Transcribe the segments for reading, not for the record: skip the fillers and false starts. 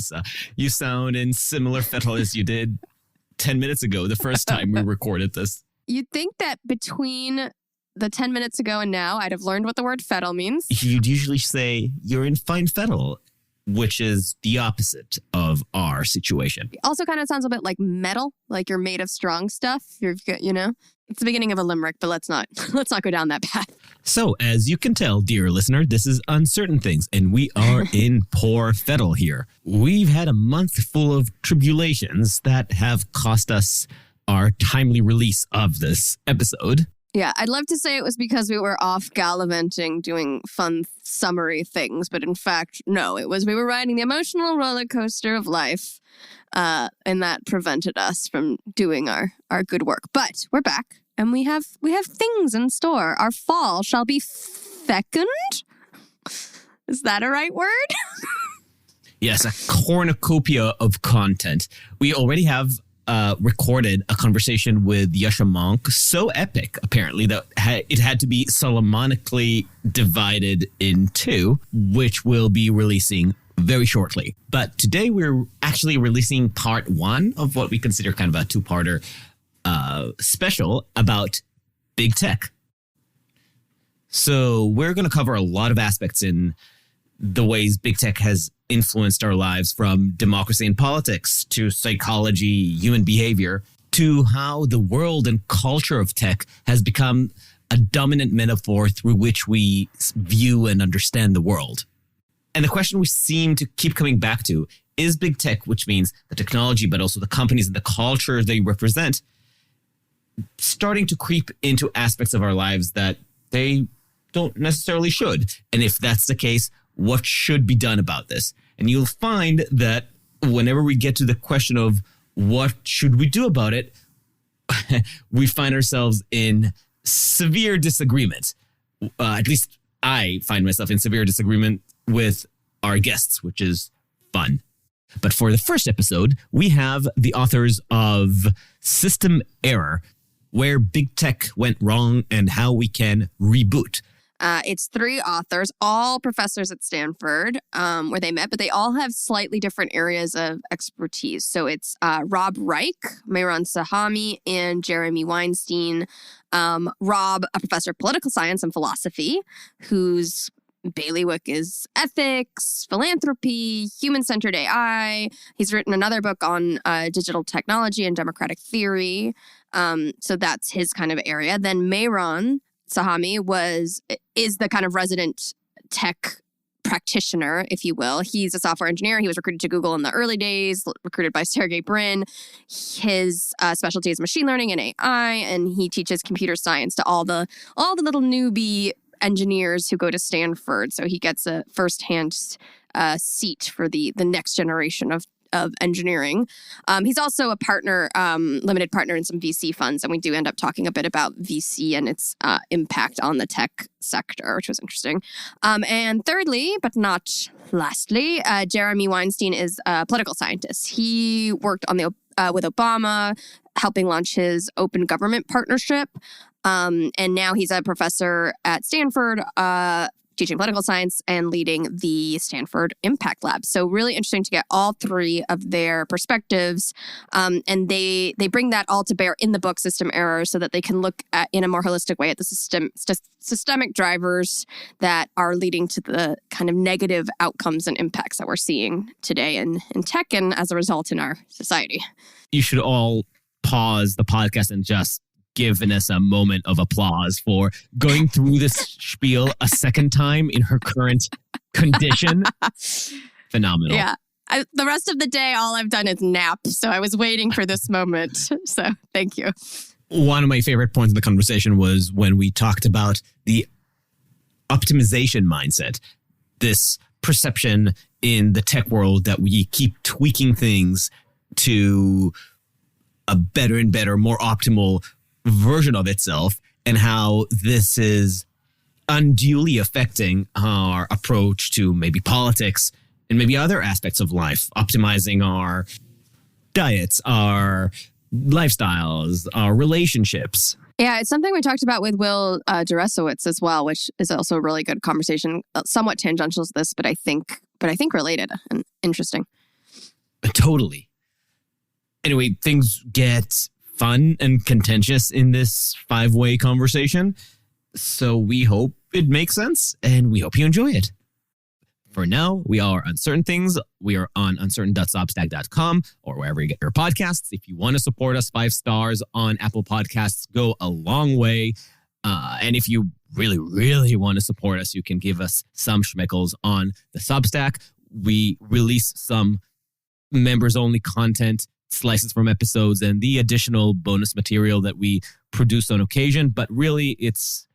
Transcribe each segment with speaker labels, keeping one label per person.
Speaker 1: Lisa. You sound in similar fettle as you did 10 minutes ago, the first time we recorded this.
Speaker 2: You'd think that between the 10 minutes ago and now, I'd have learned what the word fettle means.
Speaker 1: You'd usually say you're in fine fettle, which is the opposite of our situation.
Speaker 2: Also kind of sounds a bit like metal, like you're made of strong stuff. You know, it's the beginning of a limerick, but let's not go down that path.
Speaker 1: So, as you can tell, dear listener, this is Uncertain Things, and we are in poor fettle here. We've had a month full of tribulations that have cost us our timely release of this episode.
Speaker 2: Yeah, I'd love to say it was because we were off gallivanting, doing fun summary things. But in fact, no, it was we were riding the emotional roller coaster of life. And that prevented us from doing our good work. But we're back and we have things in store. Our fall shall be fecund. Is that a right word?
Speaker 1: Yes, a cornucopia of content. We already have recorded a conversation with Yasha Monk, so epic, apparently, that it had to be Solomonically divided in two, which we'll be releasing very shortly. But today we're actually releasing part one of what we consider kind of a two-parter special about big tech. So we're going to cover a lot of aspects in the ways big tech has influenced our lives, from democracy and politics to psychology, human behavior, to how the world and culture of tech has become a dominant metaphor through which we view and understand the world. And the question we seem to keep coming back to is big tech, which means the technology, but also the companies and the culture they represent, starting to creep into aspects of our lives that they don't necessarily should. And if that's the case, what should be done about this? And you'll find that whenever we get to the question of what should we do about it, we find ourselves in severe disagreement. At least I find myself in severe disagreement with our guests, which is fun. But for the first episode, we have the authors of System Error, Where Big Tech Went Wrong and How We Can Reboot.
Speaker 2: It's three authors, all professors at Stanford, where they met, but they all have slightly different areas of expertise. So it's Rob Reich, Mehran Sahami, and Jeremy Weinstein. Rob, a professor of political science and philosophy, whose bailiwick is ethics, philanthropy, human-centered AI. He's written another book on digital technology and democratic theory. So that's his kind of area. Then Mehran Sahami is the kind of resident tech practitioner, if you will. He's a software engineer. He was recruited to Google in the early days, recruited by Sergey Brin. His specialty is machine learning and AI, and he teaches computer science to all the little newbie engineers who go to Stanford. So he gets a firsthand seat for the next generation of engineering. He's also a partner, limited partner in some VC funds, and we do end up talking a bit about VC and its impact on the tech sector, which was interesting. And thirdly, but not lastly, Jeremy Weinstein is a political scientist. He worked on with Obama, helping launch his open government partnership. And now he's a professor at Stanford, teaching political science and leading the Stanford Impact Lab. So really interesting to get all three of their perspectives. And they bring that all to bear in the book System Error so that they can look at, in a more holistic way, at the systemic drivers that are leading to the kind of negative outcomes and impacts that we're seeing today in tech and as a result in our society.
Speaker 1: You should all pause the podcast and just give Vanessa a moment of applause for going through this spiel a second time in her current condition. Phenomenal.
Speaker 2: Yeah. The rest of the day, all I've done is nap. So I was waiting for this moment. So thank you.
Speaker 1: One of my favorite points in the conversation was when we talked about the optimization mindset, this perception in the tech world that we keep tweaking things to a better and better, more optimal version of itself, and how this is unduly affecting our approach to maybe politics and maybe other aspects of life, optimizing our diets, our lifestyles, our relationships.
Speaker 2: Yeah, it's something we talked about with Will Deresiewicz as well, which is also a really good conversation, somewhat tangential to this, but I think related and interesting.
Speaker 1: Totally. Anyway, things get fun and contentious in this 5-way conversation. So we hope it makes sense and we hope you enjoy it. For now, we are Uncertain Things. We are on uncertain.substack.com or wherever you get your podcasts. If you want to support us, 5 stars on Apple Podcasts go a long way. And if you really, really want to support us, you can give us some schmeckles on the Substack. We release some members-only content, slices from episodes, and the additional bonus material that we produce on occasion. But really, it's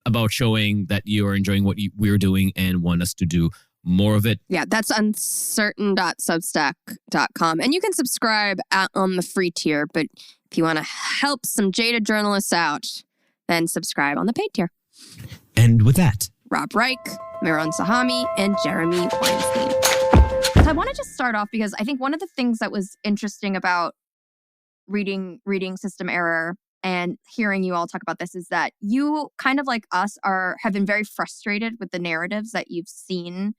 Speaker 1: about showing that you are enjoying what we're doing and want us to do more of it.
Speaker 2: Yeah, that's uncertain.substack.com. And you can subscribe on the free tier, but if you want to help some jaded journalists out, then subscribe on the paid tier.
Speaker 1: And with that,
Speaker 2: Rob Reich, Mehran Sahami, and Jeremy Weinstein. So I want to just start off because I think one of the things that was interesting about reading System Error and hearing you all talk about this is that you, kind of like us, have been very frustrated with the narratives that you've seen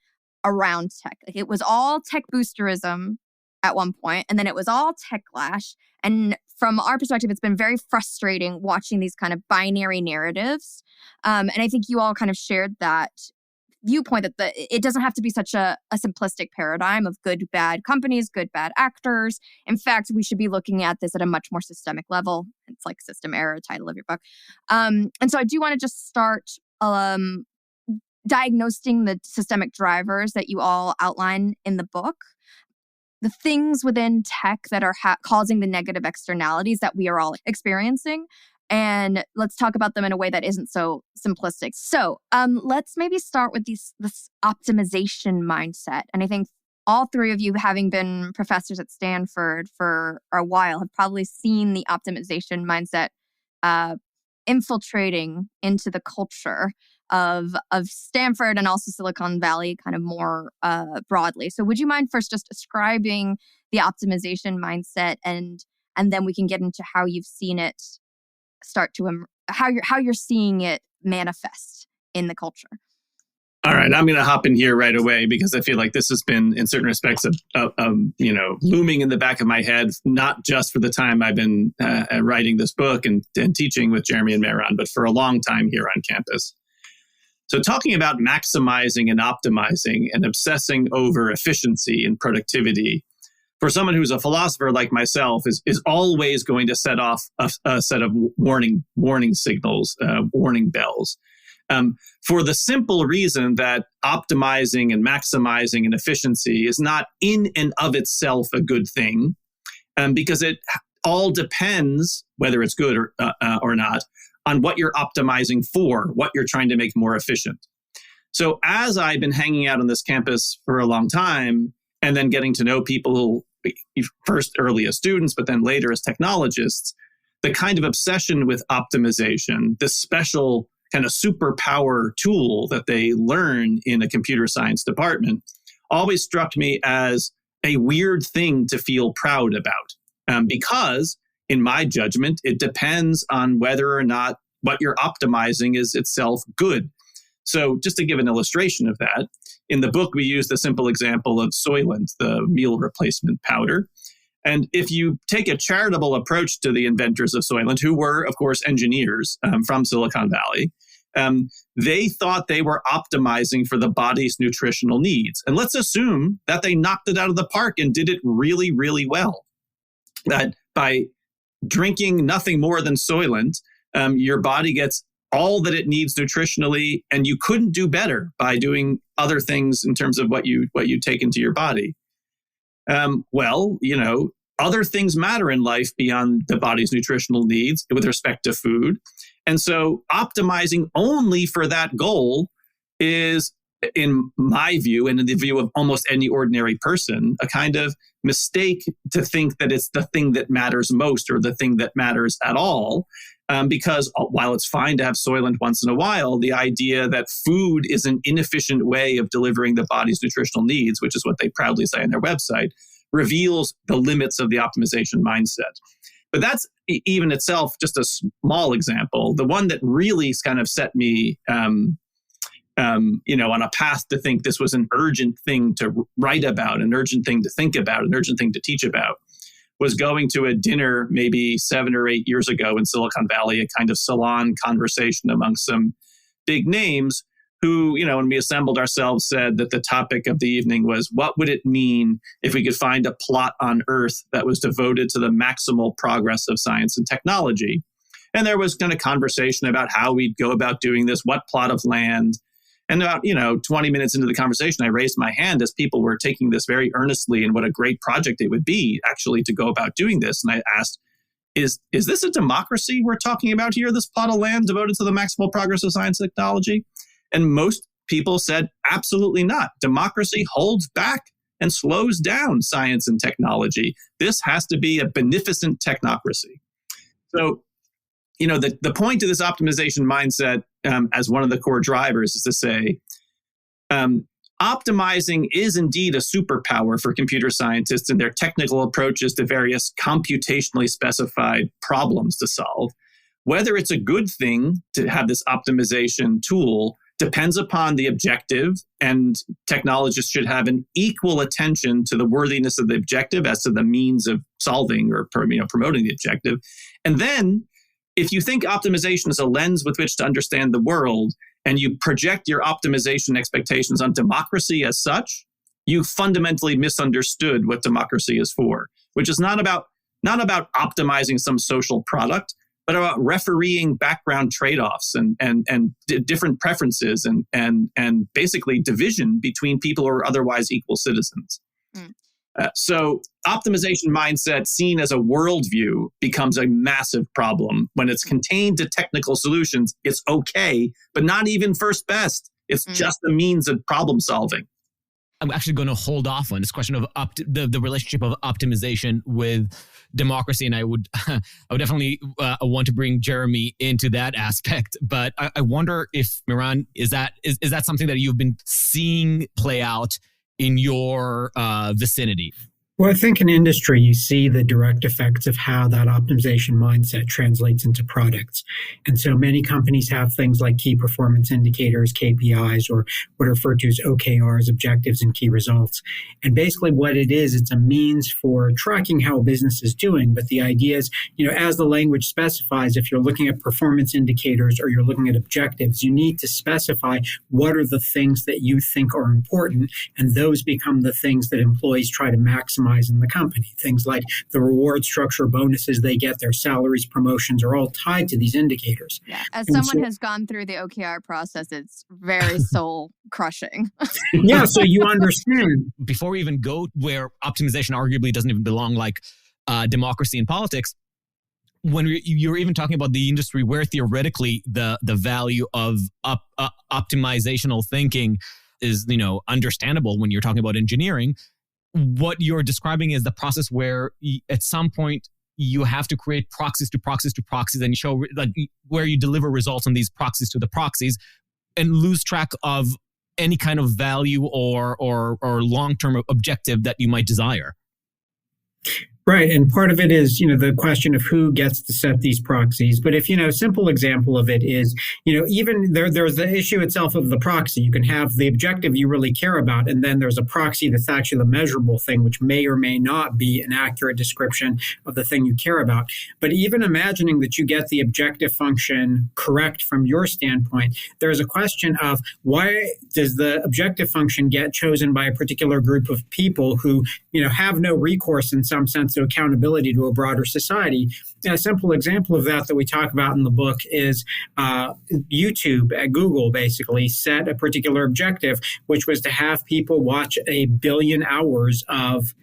Speaker 2: around tech. Like, it was all tech boosterism at one point, and then it was all techlash. And from our perspective, it's been very frustrating watching these kind of binary narratives. And I think you all kind of shared that viewpoint that it doesn't have to be such a simplistic paradigm of good, bad companies, good, bad actors. In fact, we should be looking at this at a much more systemic level. It's like System Error, title of your book. And so I do want to just start diagnosing the systemic drivers that you all outline in the book. The things within tech that are causing the negative externalities that we are all experiencing. And let's talk about them in a way that isn't so simplistic. So let's maybe start with this optimization mindset. And I think all 3 of you, having been professors at Stanford for a while, have probably seen the optimization mindset infiltrating into the culture of Stanford and also Silicon Valley kind of more broadly. So would you mind first just describing the optimization mindset and then we can get into how you've seen it start to how you're seeing it manifest in the culture?
Speaker 3: All right, I'm going to hop in here right away because I feel like this has been, in certain respects, looming in the back of my head, not just for the time I've been writing this book and teaching with Jeremy and Mehran, but for a long time here on campus. So talking about maximizing and optimizing and obsessing over efficiency and productivity, for someone who's a philosopher like myself, is always going to set off a set of warning signals, warning bells. For the simple reason that optimizing and maximizing and efficiency is not in and of itself a good thing, because it all depends, whether it's good or not, on what you're optimizing for, what you're trying to make more efficient. So as I've been hanging out on this campus for a long time, and then getting to know people who first early as students, but then later as technologists, the kind of obsession with optimization, this special kind of superpower tool that they learn in a computer science department, always struck me as a weird thing to feel proud about. Because, in my judgment, it depends on whether or not what you're optimizing is itself good. So just to give an illustration of that, in the book, we use the simple example of Soylent, the meal replacement powder. And if you take a charitable approach to the inventors of Soylent, who were, of course, engineers from Silicon Valley, they thought they were optimizing for the body's nutritional needs. And let's assume that they knocked it out of the park and did it really, really well. That by drinking nothing more than Soylent, your body gets all that it needs nutritionally, and you couldn't do better by doing other things in terms of what you take into your body. Other things matter in life beyond the body's nutritional needs with respect to food. And so optimizing only for that goal is, in my view, and in the view of almost any ordinary person, a kind of mistake to think that it's the thing that matters most or the thing that matters at all. Because while it's fine to have Soylent once in a while, the idea that food is an inefficient way of delivering the body's nutritional needs, which is what they proudly say on their website, reveals the limits of the optimization mindset. But that's even itself just a small example. The one that really kind of set me on a path to think this was an urgent thing to write about, an urgent thing to think about, an urgent thing to teach about, was going to a dinner maybe 7 or 8 years ago in Silicon Valley, a kind of salon conversation among some big names who, when we assembled ourselves, said that the topic of the evening was, what would it mean if we could find a plot on Earth that was devoted to the maximal progress of science and technology? And there was kind of conversation about how we'd go about doing this, what plot of land. And about, 20 minutes into the conversation, I raised my hand as people were taking this very earnestly and what a great project it would be actually to go about doing this. And I asked, is this a democracy we're talking about here, this plot of land devoted to the maximal progress of science and technology? And most people said, absolutely not. Democracy holds back and slows down science and technology. This has to be a beneficent technocracy. So, the point of this optimization mindset as one of the core drivers is to say, optimizing is indeed a superpower for computer scientists and their technical approaches to various computationally specified problems to solve. Whether it's a good thing to have this optimization tool depends upon the objective, and technologists should have an equal attention to the worthiness of the objective as to the means of solving or promoting the objective. And then, if you think optimization is a lens with which to understand the world, and you project your optimization expectations on democracy as such, you fundamentally misunderstood what democracy is for, which is not about optimizing some social product, but about refereeing background trade-offs and different preferences and basically division between people who are otherwise equal citizens. So optimization mindset seen as a worldview becomes a massive problem. When it's contained to technical solutions, it's okay, but not even first best. It's just a means of problem solving.
Speaker 1: I'm actually going to hold off on this question of the relationship of optimization with democracy, and I would definitely want to bring Jeremy into that aspect. But I wonder if, Mehran, is that something that you've been seeing play out in your vicinity?
Speaker 4: Well, I think in industry, you see the direct effects of how that optimization mindset translates into products. And so many companies have things like key performance indicators, KPIs, or what are referred to as OKRs, objectives and key results. And basically what it is, it's a means for tracking how a business is doing. But the idea is, as the language specifies, if you're looking at performance indicators or you're looking at objectives, you need to specify what are the things that you think are important. And those become the things that employees try to maximize in the company. Things like the reward structure, bonuses they get, their salaries, promotions are all tied to these indicators.
Speaker 2: Yeah. As someone has gone through the OKR process, it's very soul crushing.
Speaker 4: Yeah, so you understand.
Speaker 1: Before we even go where optimization arguably doesn't even belong, like democracy and politics, when you're even talking about the industry where theoretically the value of optimizational thinking is, understandable when you're talking about engineering, what you're describing is the process where at some point you have to create proxies to proxies to proxies and show where you deliver results on these proxies to the proxies and lose track of any kind of value or long-term objective that you might desire.
Speaker 4: Right. And part of it is, the question of who gets to set these proxies. But if, a simple example of it is, even there's the issue itself of the proxy. You can have the objective you really care about, and then there's a proxy that's actually the measurable thing, which may or may not be an accurate description of the thing you care about. But even imagining that you get the objective function correct from your standpoint, there's a question of why does the objective function get chosen by a particular group of people who, have no recourse in some sense to accountability to a broader society. And a simple example of that we talk about in the book is YouTube at Google basically set a particular objective, which was to have people watch 1 billion hours of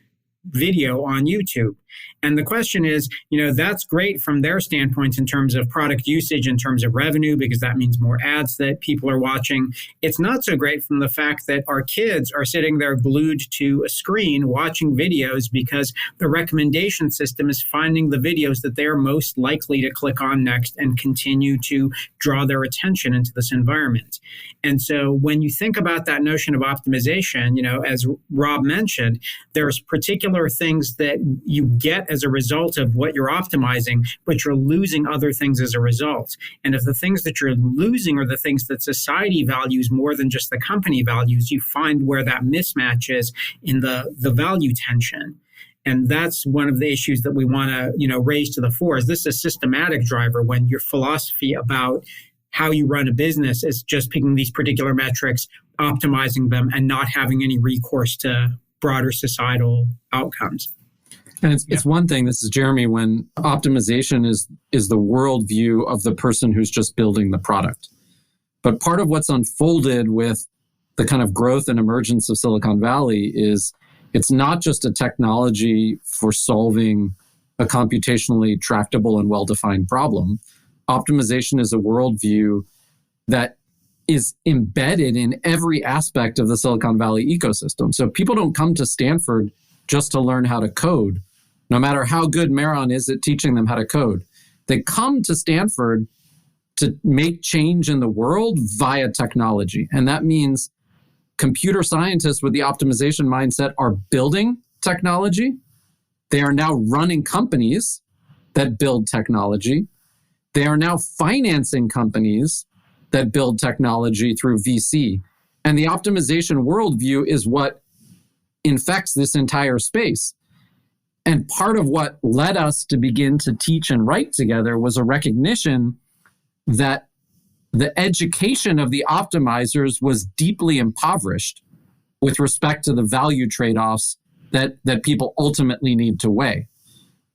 Speaker 4: video on YouTube. And the question is, that's great from their standpoints in terms of product usage, in terms of revenue, because that means more ads that people are watching. It's not so great from the fact that our kids are sitting there glued to a screen watching videos because the recommendation system is finding the videos that they're most likely to click on next and continue to draw their attention into this environment. And so when you think about that notion of optimization, as Rob mentioned, there's particular things that you get as a result of what you're optimizing, but you're losing other things as a result. And if the things that you're losing are the things that society values more than just the company values, you find where that mismatch is in the value tension. And that's one of the issues that we want to, raise to the fore. Is this a systematic driver when your philosophy about how you run a business is just picking these particular metrics, optimizing them, and not having any recourse to broader societal outcomes?
Speaker 5: And it's one thing, this is Jeremy, when optimization is the worldview of the person who's just building the product. But part of what's unfolded with the kind of growth and emergence of Silicon Valley is it's not just a technology for solving a computationally tractable and well-defined problem. Optimization is a worldview that is embedded in every aspect of the Silicon Valley ecosystem. So people don't come to Stanford just to learn how to code, no matter how good Mehran is at teaching them how to code. They come to Stanford to make change in the world via technology. And that means computer scientists with the optimization mindset are building technology. They are now running companies that build technology. They are now financing companies that build technology through VC. And the optimization worldview is what infects this entire space. And part of what led us to begin to teach and write together was a recognition that the education of the optimizers was deeply impoverished with respect to the value trade-offs that people ultimately need to weigh.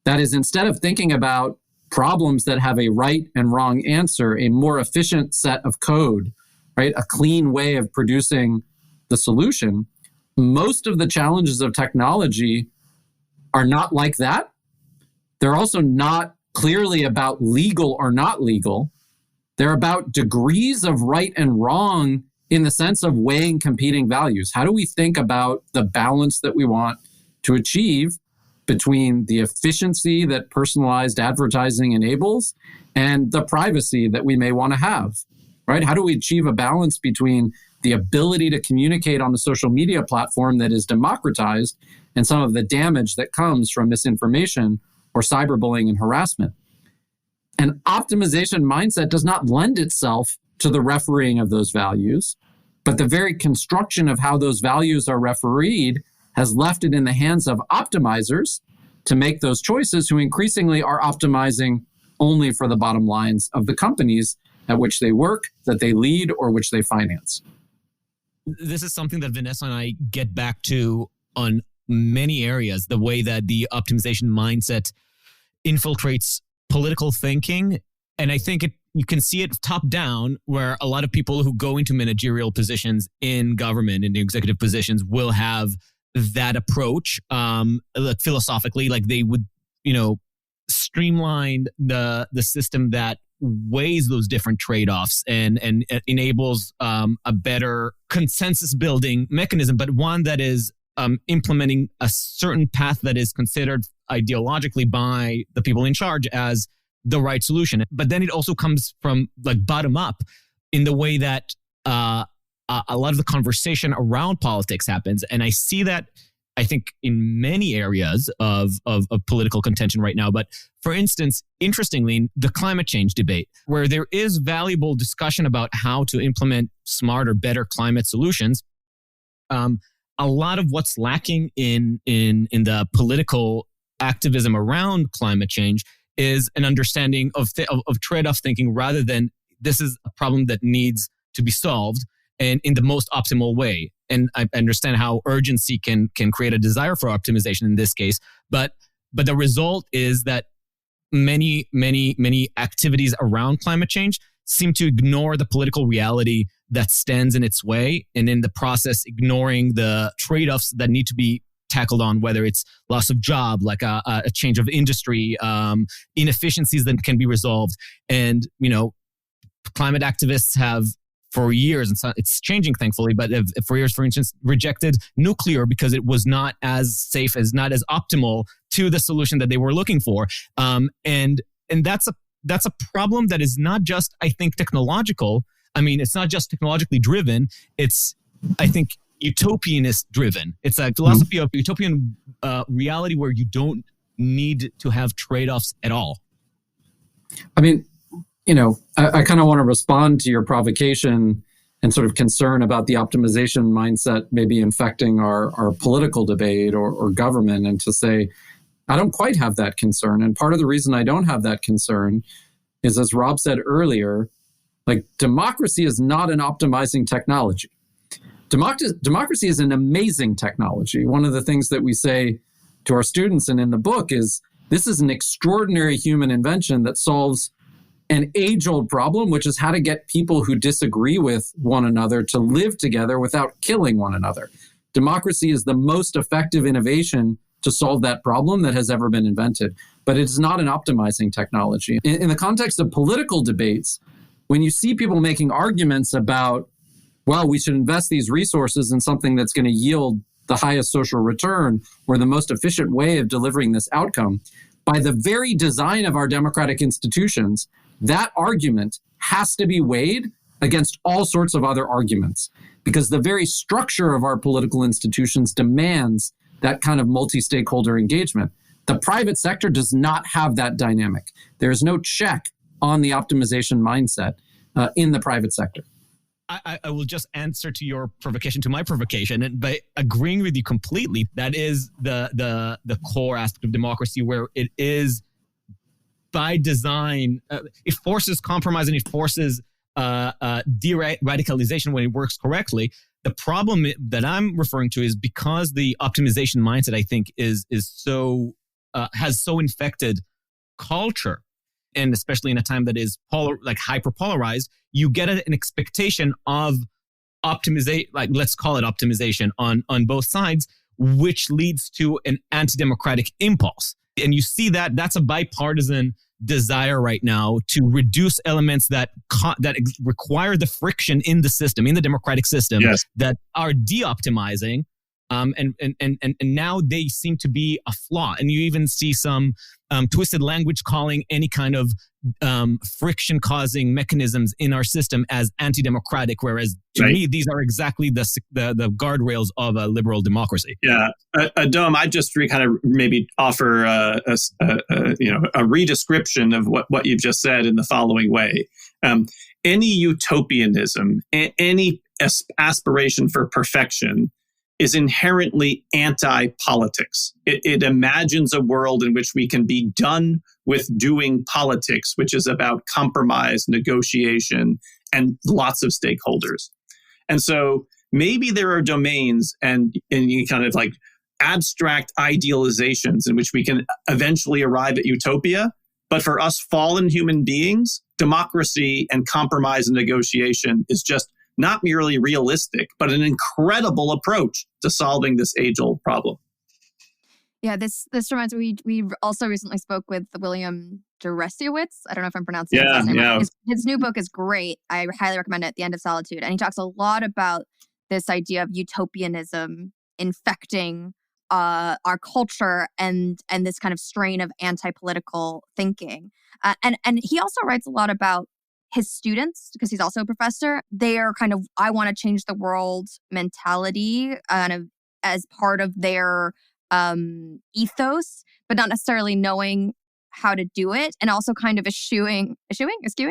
Speaker 5: That is, instead of thinking about problems that have a right and wrong answer, a more efficient set of code, right, a clean way of producing the solution, most of the challenges of technology are not like that. They're also not clearly about legal or not legal. They're about degrees of right and wrong in the sense of weighing competing values. How do we think about the balance that we want to achieve between the efficiency that personalized advertising enables and the privacy that we may want to have, right? How do we achieve a balance between the ability to communicate on a social media platform that is democratized and some of the damage that comes from misinformation or cyberbullying and harassment? An optimization mindset does not lend itself to the refereeing of those values, but the very construction of how those values are refereed has left it in the hands of optimizers to make those choices, who increasingly are optimizing only for the bottom lines of the companies at which they work, that they lead, or which they finance.
Speaker 1: This is something that Vanessa and I get back to on many areas, the way that the optimization mindset infiltrates political thinking. And I think you can see it top down, where a lot of people who go into managerial positions in government, in the executive positions, will have that approach, like philosophically, like they would, streamline the system that weighs those different trade-offs and enables a better consensus building mechanism, but one that is implementing a certain path that is considered ideologically by the people in charge as the right solution. But then it also comes from like bottom up in the way that a lot of the conversation around politics happens. And I see that, I think, in many areas of political contention right now. But for instance, interestingly, the climate change debate, where there is valuable discussion about how to implement smarter, better climate solutions, a lot of what's lacking in the political activism around climate change is an understanding of trade-off thinking, rather than this is a problem that needs to be solved and in the most optimal way. And I understand how urgency can create a desire for optimization in this case, but the result is that many activities around climate change seem to ignore the political reality that stands in its way, and in the process ignoring the trade-offs that need to be tackled on, whether it's loss of job, like a change of industry, inefficiencies that can be resolved. And, climate activists have for years, and it's changing thankfully, but for years, for instance, rejected nuclear because it was not as safe, not as optimal to the solution that they were looking for. And that's a problem that is not just, I think, technological. I mean, it's not just technologically driven. It's, I think, utopianist driven. It's a philosophy of utopian reality where you don't need to have trade-offs at all?
Speaker 5: I mean, I kind of want to respond to your provocation and sort of concern about the optimization mindset maybe infecting our political debate or government, and to say, I don't quite have that concern. And part of the reason I don't have that concern is, as Rob said earlier, like, democracy is not an optimizing technology. Democracy is an amazing technology. One of the things that we say to our students and in the book is, this is an extraordinary human invention that solves an age-old problem, which is how to get people who disagree with one another to live together without killing one another. Democracy is the most effective innovation to solve that problem that has ever been invented. But it is not an optimizing technology. In the context of political debates, when you see people making arguments about, well, we should invest these resources in something that's going to yield the highest social return or the most efficient way of delivering this outcome, by the very design of our democratic institutions, that argument has to be weighed against all sorts of other arguments, because the very structure of our political institutions demands that kind of multi-stakeholder engagement. The private sector does not have that dynamic. There is no check on the optimization mindset in the private sector.
Speaker 1: I will just answer to your provocation, to my provocation, and by agreeing with you completely. That is the core aspect of democracy, where it is by design. It forces compromise and it forces de-radicalization when it works correctly. The problem that I'm referring to is because the optimization mindset, I think, is so has so infected culture, and especially in a time that is hyper-polarized, you get an expectation of optimization, like, let's call it optimization on both sides, which leads to an anti-democratic impulse. And you see that's a bipartisan desire right now to reduce elements that require the friction in the system, in the democratic system, yes, that are de-optimizing. And now they seem to be a flaw. And you even see some twisted language calling any kind of friction-causing mechanisms in our system as anti-democratic, whereas to me, these are exactly the guardrails of a liberal democracy.
Speaker 3: Yeah. Dom, I just kind of maybe offer a redescription of what you've just said in the following way. Any utopianism, any aspiration for perfection is inherently anti-politics. It imagines a world in which we can be done with doing politics, which is about compromise, negotiation, and lots of stakeholders. And so maybe there are domains and you kind of like abstract idealizations in which we can eventually arrive at utopia. But for us fallen human beings, democracy and compromise and negotiation is just not merely realistic, but an incredible approach to solving this age-old problem.
Speaker 2: Yeah, this reminds me, we also recently spoke with William Deresiewicz. I don't know if I'm pronouncing his name right. His new book is great. I highly recommend it, The End of Solitude. And he talks a lot about this idea of utopianism infecting our culture and this kind of strain of anti-political thinking. And he also writes a lot about his students, because he's also a professor. They are kind of, I want to change the world mentality kind of as part of their ethos, but not necessarily knowing how to do it, and also kind of eschewing the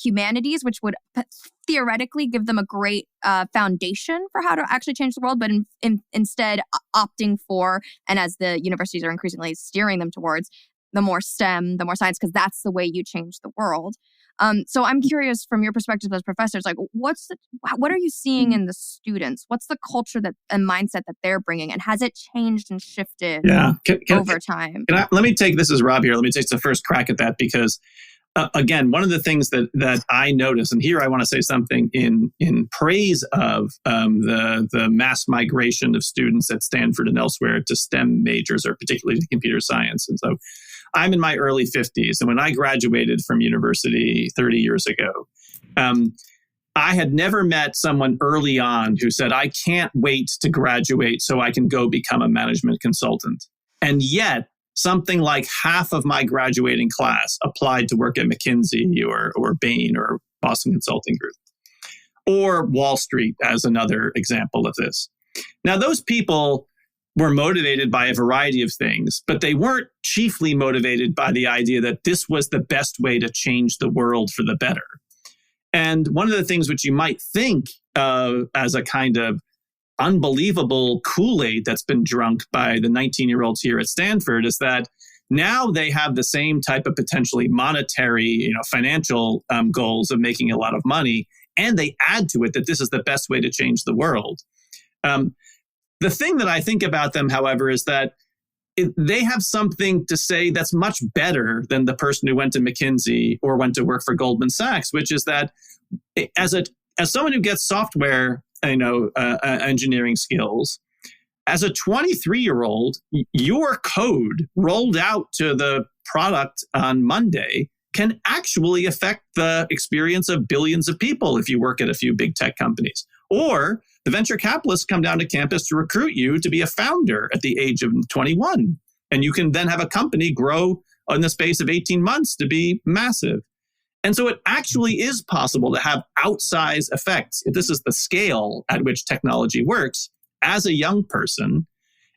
Speaker 2: humanities, which would theoretically give them a great foundation for how to actually change the world, but instead opting for, and as the universities are increasingly steering them towards, the more STEM, the more science, because that's the way you change the world. So I'm curious, from your perspective as professors, like what are you seeing in the students? What's the culture and mindset that they're bringing, and has it changed and shifted over time?
Speaker 3: Let me take this as Rob here. Let me take the first crack at that, because again, one of the things that I notice, and here I want to say something in praise of the mass migration of students at Stanford and elsewhere to STEM majors, or particularly to computer science. And so I'm in my early 50s, and when I graduated from university 30 years ago, I had never met someone early on who said, I can't wait to graduate so I can go become a management consultant. And yet, something like half of my graduating class applied to work at McKinsey or Bain or Boston Consulting Group, or Wall Street as another example of this. Now, those people were motivated by a variety of things, but they weren't chiefly motivated by the idea that this was the best way to change the world for the better. And one of the things which you might think of as a kind of unbelievable Kool-Aid that's been drunk by the 19-year-olds here at Stanford is that now they have the same type of potentially monetary, financial goals of making a lot of money, and they add to it that this is the best way to change the world. The thing that I think about them, however, is that they have something to say that's much better than the person who went to McKinsey or went to work for Goldman Sachs, which is that as someone who gets software, engineering skills, as a 23-year-old, your code rolled out to the product on Monday can actually affect the experience of billions of people if you work at a few big tech companies. Or the venture capitalists come down to campus to recruit you to be a founder at the age of 21. And you can then have a company grow in the space of 18 months to be massive. And so it actually is possible to have outsized effects, if this is the scale at which technology works, as a young person.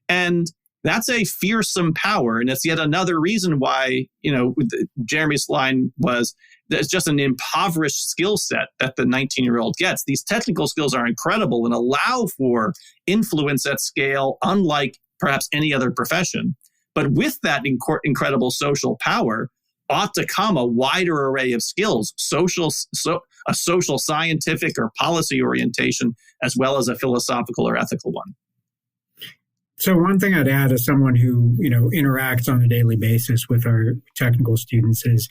Speaker 3: And that's a fearsome power. And it's yet another reason why, Jeremy's line was, there's just an impoverished skill set that the 19-year-old gets. These technical skills are incredible and allow for influence at scale, unlike perhaps any other profession. But with that incredible social power ought to come a wider array of skills, a social, scientific, or policy orientation, as well as a philosophical or ethical one.
Speaker 4: So one thing I'd add as someone who, interacts on a daily basis with our technical students is,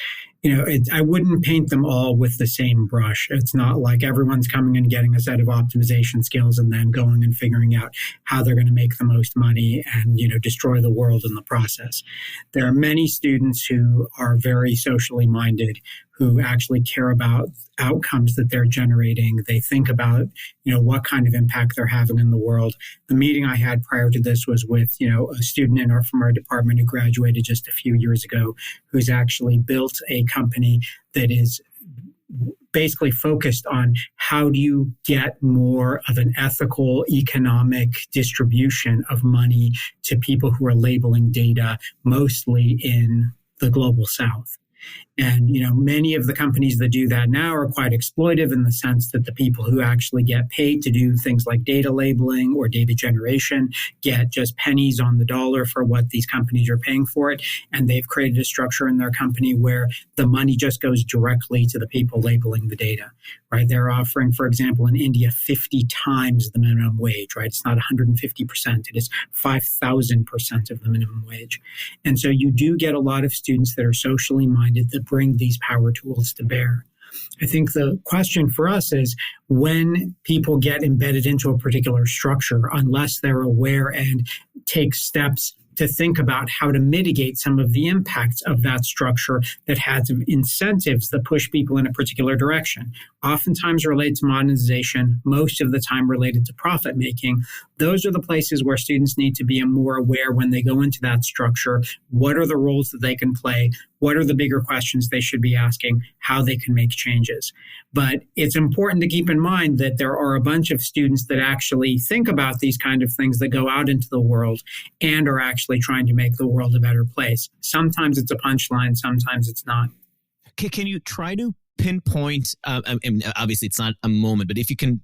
Speaker 4: I wouldn't paint them all with the same brush. It's not like everyone's coming and getting a set of optimization skills and then going and figuring out how they're going to make the most money and, destroy the world in the process. There are many students who are very socially minded, who actually care about outcomes that they're generating. They think about, what kind of impact they're having in the world. The meeting I had prior to this was with, a student from our department who graduated just a few years ago, who's actually built a company that is basically focused on how do you get more of an ethical economic distribution of money to people who are labeling data, mostly in the global South. And, many of the companies that do that now are quite exploitive in the sense that the people who actually get paid to do things like data labeling or data generation get just pennies on the dollar for what these companies are paying for it. And they've created a structure in their company where the money just goes directly to the people labeling the data, right? They're offering, for example, in India, 50 times the minimum wage, right? It's not 150%. It is 5,000% of the minimum wage. And so you do get a lot of students that are socially minded that bring these power tools to bear. I think the question for us is when people get embedded into a particular structure, unless they're aware and take steps to think about how to mitigate some of the impacts of that structure that has incentives that push people in a particular direction, oftentimes related to monetization, most of the time related to profit making. Those are the places where students need to be more aware when they go into that structure. What are the roles that they can play? What are the bigger questions they should be asking? How they can make changes. But it's important to keep in mind that there are a bunch of students that actually think about these kind of things that go out into the world and are actually trying to make the world a better place. Sometimes it's a punchline, sometimes it's not.
Speaker 1: Can you try to pinpoint, obviously it's not a moment, but if you can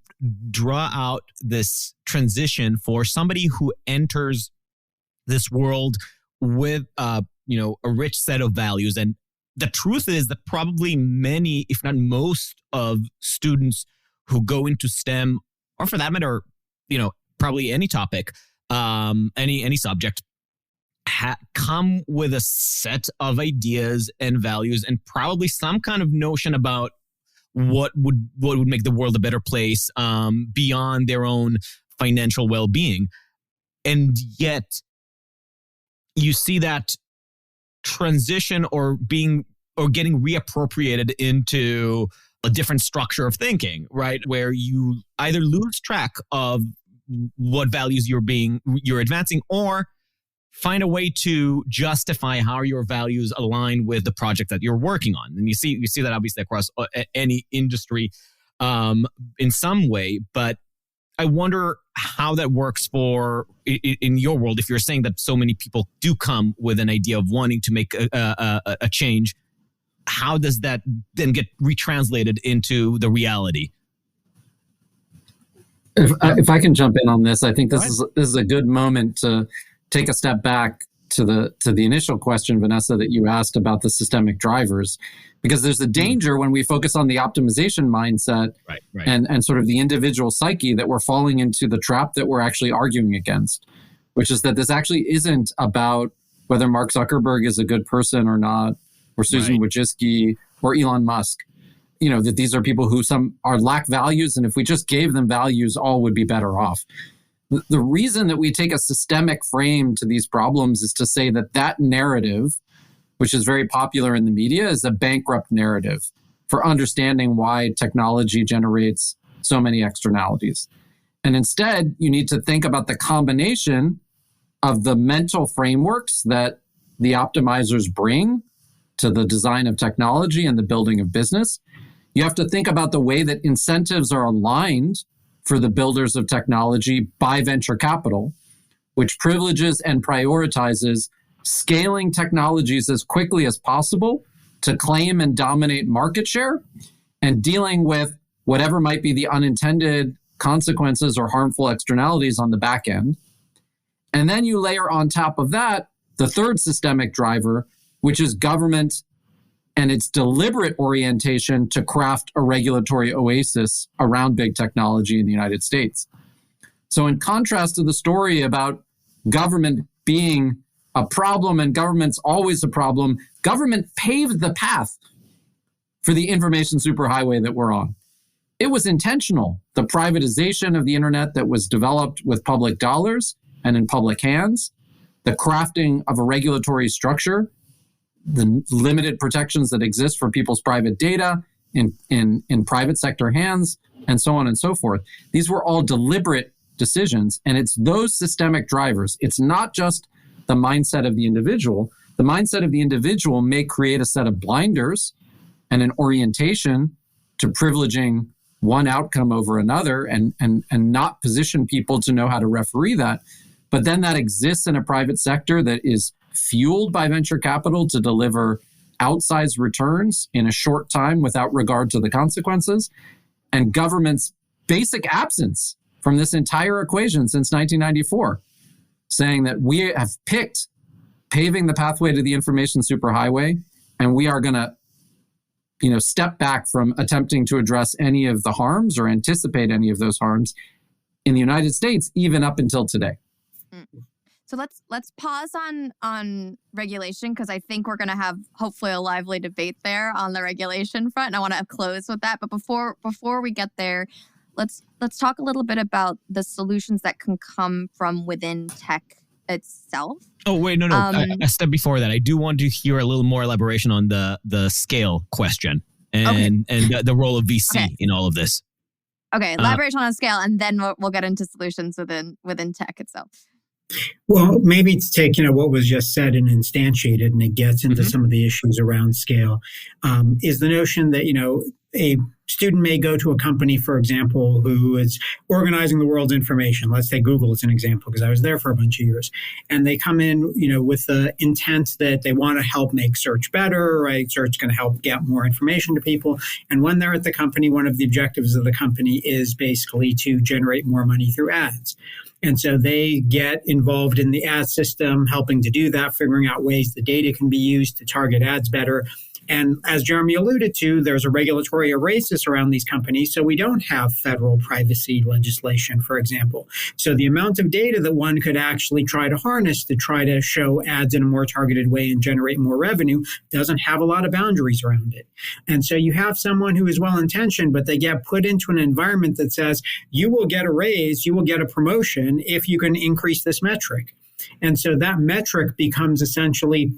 Speaker 1: draw out this transition for somebody who enters this world with a rich set of values. And the truth is that probably many, if not most of students who go into STEM, or for that matter, probably any topic, any subject, come with a set of ideas and values and probably some kind of notion about what would make the world a better place beyond their own financial well-being. And yet you see that transition or getting reappropriated into a different structure of thinking, right? Where you either lose track of what values you're advancing, or find a way to justify how your values align with the project that you're working on. And you see that obviously across any industry in some way. But I wonder how that works in your world. If you're saying that so many people do come with an idea of wanting to make a change, how does that then get retranslated into the reality?
Speaker 5: If I can jump in on this, I think this is a good moment to take a step back to the initial question, Vanessa, that you asked about the systemic drivers, because there's a danger when we focus on the optimization mindset and sort of the individual psyche that we're falling into the trap that we're actually arguing against, which is that this actually isn't about whether Mark Zuckerberg is a good person or not, or Susan Wojcicki or Elon Musk. That these are people who lack values, and if we just gave them values, all would be better off. The reason that we take a systemic frame to these problems is to say that narrative, which is very popular in the media, is a bankrupt narrative for understanding why technology generates so many externalities. And instead, you need to think about the combination of the mental frameworks that the optimizers bring to the design of technology and the building of business. You have to think about the way that incentives are aligned for the builders of technology by venture capital, which privileges and prioritizes scaling technologies as quickly as possible to claim and dominate market share, and dealing with whatever might be the unintended consequences or harmful externalities on the back end. And then you layer on top of that the third systemic driver, which is government and its deliberate orientation to craft a regulatory oasis around big technology in the United States. So in contrast to the story about government being a problem and government's always a problem, government paved the path for the information superhighway that we're on. It was intentional. The privatization of the internet that was developed with public dollars and in public hands, the crafting of a regulatory structure, the limited protections that exist for people's private data in private sector hands, and so on and so forth. These were all deliberate decisions, and it's those systemic drivers. It's not just the mindset of the individual. The mindset of the individual may create a set of blinders and an orientation to privileging one outcome over another and not position people to know how to referee that. But then that exists in a private sector that is fueled by venture capital to deliver outsized returns in a short time without regard to the consequences, and government's basic absence from this entire equation since 1994, saying that we have picked paving the pathway to the information superhighway, and we are going to step back from attempting to address any of the harms or anticipate any of those harms in the United States, even up until today.
Speaker 2: So let's pause on regulation, because I think we're going to have hopefully a lively debate there on the regulation front, and I want to close with that. But before we get there, let's talk a little bit about the solutions that can come from within tech itself.
Speaker 1: Oh wait, no. A step before that, I do want to hear a little more elaboration on the scale question and the role of VC in all of this.
Speaker 2: Okay, elaboration on scale, and then we'll get into solutions within tech itself.
Speaker 4: Well, maybe to take, what was just said and instantiate it, and it gets into some of the issues around scale, is the notion that, a student may go to a company, for example, who is organizing the world's information. Let's take Google as an example, because I was there for a bunch of years. And they come in, with the intent that they want to help make search better, right? Search is going to help get more information to people. And when they're at the company, one of the objectives of the company is basically to generate more money through ads. And so they get involved in the ad system, helping to do that, figuring out ways the data can be used to target ads better. And as Jeremy alluded to, there's a regulatory oasis around these companies. So we don't have federal privacy legislation, for example. So the amount of data that one could actually try to harness to try to show ads in a more targeted way and generate more revenue doesn't have a lot of boundaries around it. And so you have someone who is well-intentioned, but they get put into an environment that says, you will get a raise, you will get a promotion if you can increase this metric. And so that metric becomes essentially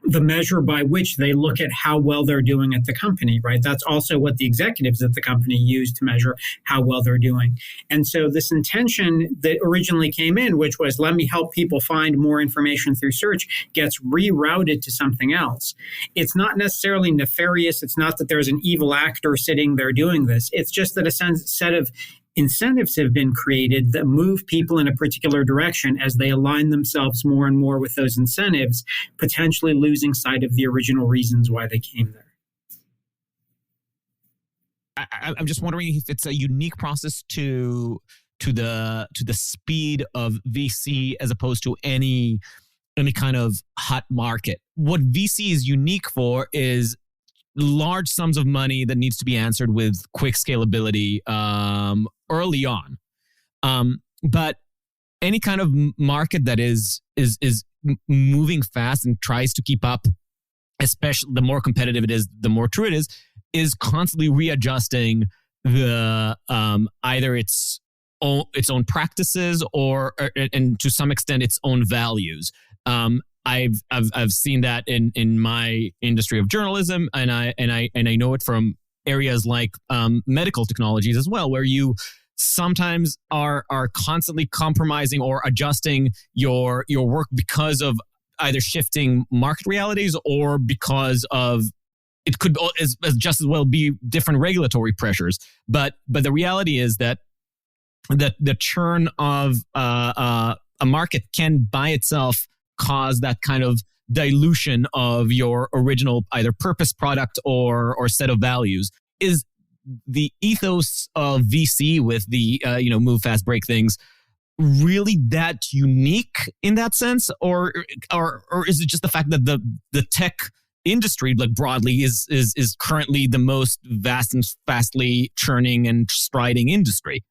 Speaker 4: the measure by which they look at how well they're doing at the company, right? That's also what the executives at the company use to measure how well they're doing. And so this intention that originally came in, which was, let me help people find more information through search, gets rerouted to something else. It's not necessarily nefarious. It's not that there's an evil actor sitting there doing this. It's just that a set of incentives have been created that move people in a particular direction as they align themselves more and more with those incentives, potentially losing sight of the original reasons why they came there.
Speaker 1: I'm just wondering if it's a unique process to the speed of VC as opposed to any kind of hot market. What VC is unique for is large sums of money that needs to be answered with quick scalability early on. But any kind of market that is moving fast and tries to keep up, especially the more competitive it is, the more true it is constantly readjusting the either its own practices or and to some extent its own values. I've seen that in my industry of journalism, and I know it from areas like medical technologies as well, where you sometimes are constantly compromising or adjusting your work because of either shifting market realities or because of it could as just as well be different regulatory pressures. But the reality is that the churn of a market can by itself cause that kind of dilution of your original either purpose, product, or set of values. Is the ethos of VC with the move fast, break things really that unique in that sense, or is it just the fact that the tech industry, like broadly, is currently the most vast and fastly churning and striding industry?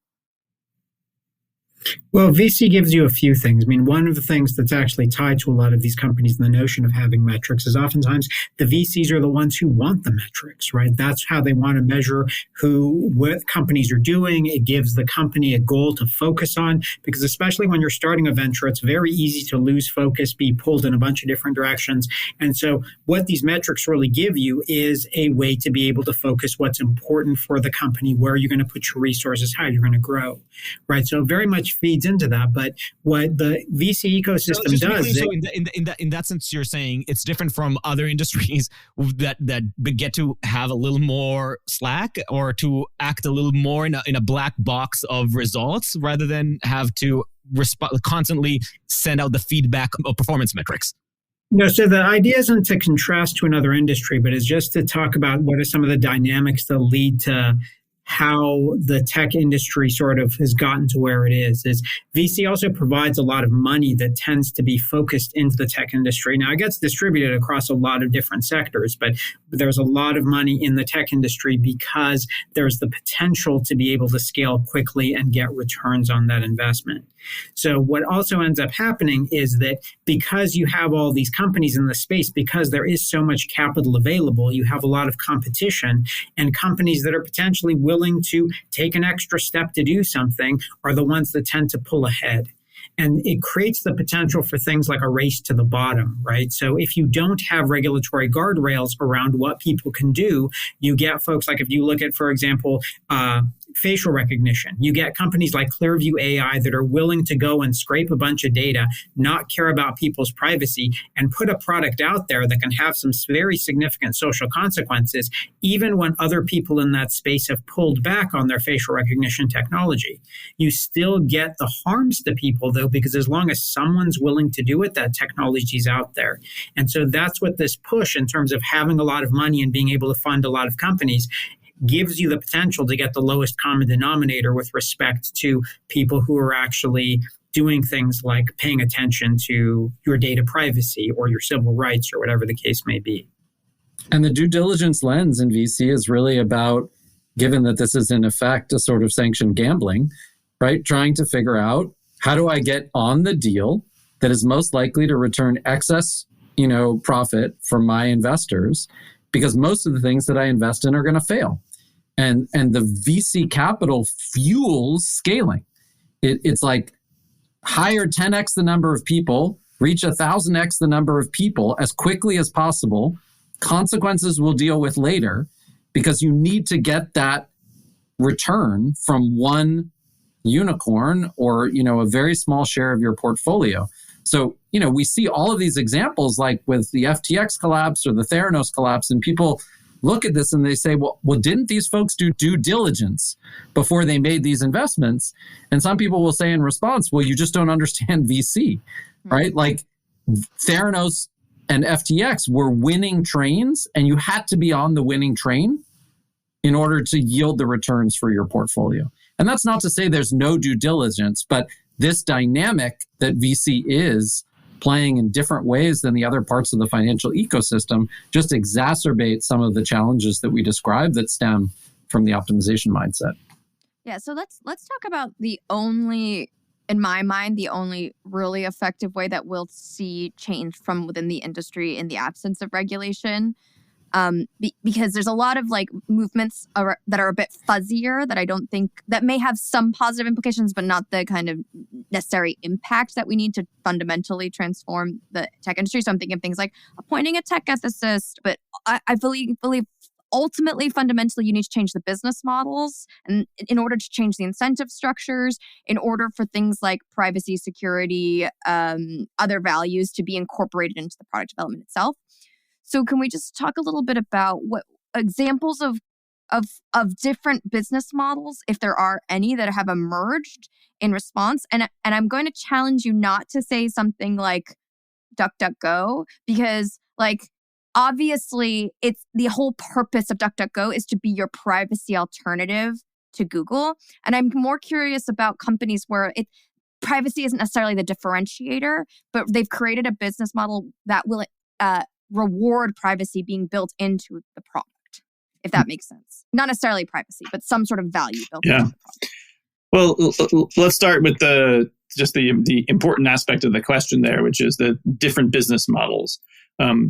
Speaker 4: Well, VC gives you a few things. I mean, one of the things that's actually tied to a lot of these companies and the notion of having metrics is oftentimes the VCs are the ones who want the metrics, right? That's how they want to measure what companies are doing. It gives the company a goal to focus on, because especially when you're starting a venture, it's very easy to lose focus, be pulled in a bunch of different directions. And so what these metrics really give you is a way to be able to focus what's important for the company, where you're going to put your resources, how you're going to grow, right? So very much feeds into that. But what the VC ecosystem does...
Speaker 1: So in that sense, you're saying it's different from other industries that get to have a little more slack or to act a little more in a black box of results rather than have to constantly send out the feedback of performance metrics.
Speaker 4: No, so the idea isn't to contrast to another industry, but it's just to talk about what are some of the dynamics that lead to how the tech industry sort of has gotten to where it is VC also provides a lot of money that tends to be focused into the tech industry. Now, it gets distributed across a lot of different sectors, but there's a lot of money in the tech industry because there's the potential to be able to scale quickly and get returns on that investment. So what also ends up happening is that because you have all these companies in the space, because there is so much capital available, you have a lot of competition, and companies that are potentially willing to take an extra step to do something are the ones that tend to pull ahead. And it creates the potential for things like a race to the bottom, right? So if you don't have regulatory guardrails around what people can do, you get folks like, if you look at, for example, facial recognition, you get companies like Clearview AI that are willing to go and scrape a bunch of data, not care about people's privacy, and put a product out there that can have some very significant social consequences, even when other people in that space have pulled back on their facial recognition technology. You still get the harms to people, though, because as long as someone's willing to do it, that technology's out there. And so that's what this push in terms of having a lot of money and being able to fund a lot of companies gives you the potential to get the lowest common denominator with respect to people who are actually doing things like paying attention to your data privacy or your civil rights or whatever the case may be.
Speaker 5: And the due diligence lens in VC is really about, given that this is in effect a sort of sanctioned gambling, right? Trying to figure out, how do I get on the deal that is most likely to return excess, profit for my investors? Because most of the things that I invest in are going to fail. And the VC capital fuels scaling. It's like hire 10x the number of people, reach 1,000x the number of people as quickly as possible. Consequences we'll deal with later, because you need to get that return from one unicorn or, a very small share of your portfolio. So, we see all of these examples like with the FTX collapse or the Theranos collapse, and people look at this and they say, well, didn't these folks do due diligence before they made these investments? And some people will say in response, well, you just don't understand VC, right? Like Theranos and FTX were winning trains, and you had to be on the winning train in order to yield the returns for your portfolio. And that's not to say there's no due diligence, but this dynamic that VC is playing in different ways than the other parts of the financial ecosystem just exacerbates some of the challenges that we described that stem from the optimization mindset.
Speaker 2: Yeah, so let's talk about in my mind, the only really effective way that we'll see change from within the industry in the absence of regulation. Because there's a lot of like movements that are a bit fuzzier that I don't think that may have some positive implications, but not the kind of necessary impact that we need to fundamentally transform the tech industry. So I'm thinking of things like appointing a tech ethicist, but I believe ultimately, fundamentally, you need to change the business models, and in order to change the incentive structures, in order for things like privacy, security, other values to be incorporated into the product development itself. So can we just talk a little bit about what examples of different business models, if there are any, that have emerged in response? And I'm going to challenge you not to say something like DuckDuckGo, because like obviously it's the whole purpose of DuckDuckGo is to be your privacy alternative to Google. And I'm more curious about companies where privacy isn't necessarily the differentiator, but they've created a business model that will reward privacy being built into the product, if that makes sense. Not necessarily privacy, but some sort of value built into the product.
Speaker 3: Well, let's start with the important aspect of the question there, which is the different business models.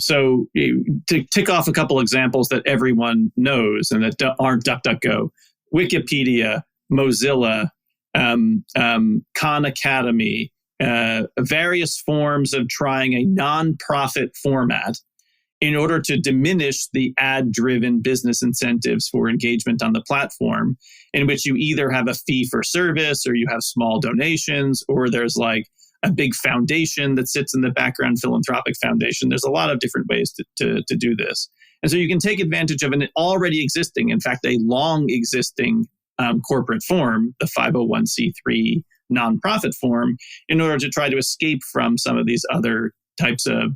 Speaker 3: So to tick off a couple examples that everyone knows and that aren't DuckDuckGo: Wikipedia, Mozilla, Khan Academy, various forms of trying a non-profit format in order to diminish the ad-driven business incentives for engagement on the platform, in which you either have a fee for service or you have small donations, or there's like a big foundation that sits in the background, philanthropic foundation. There's a lot of different ways to do this. And so you can take advantage of an already existing, in fact, a long existing corporate form, the 501c3 nonprofit form, in order to try to escape from some of these other types of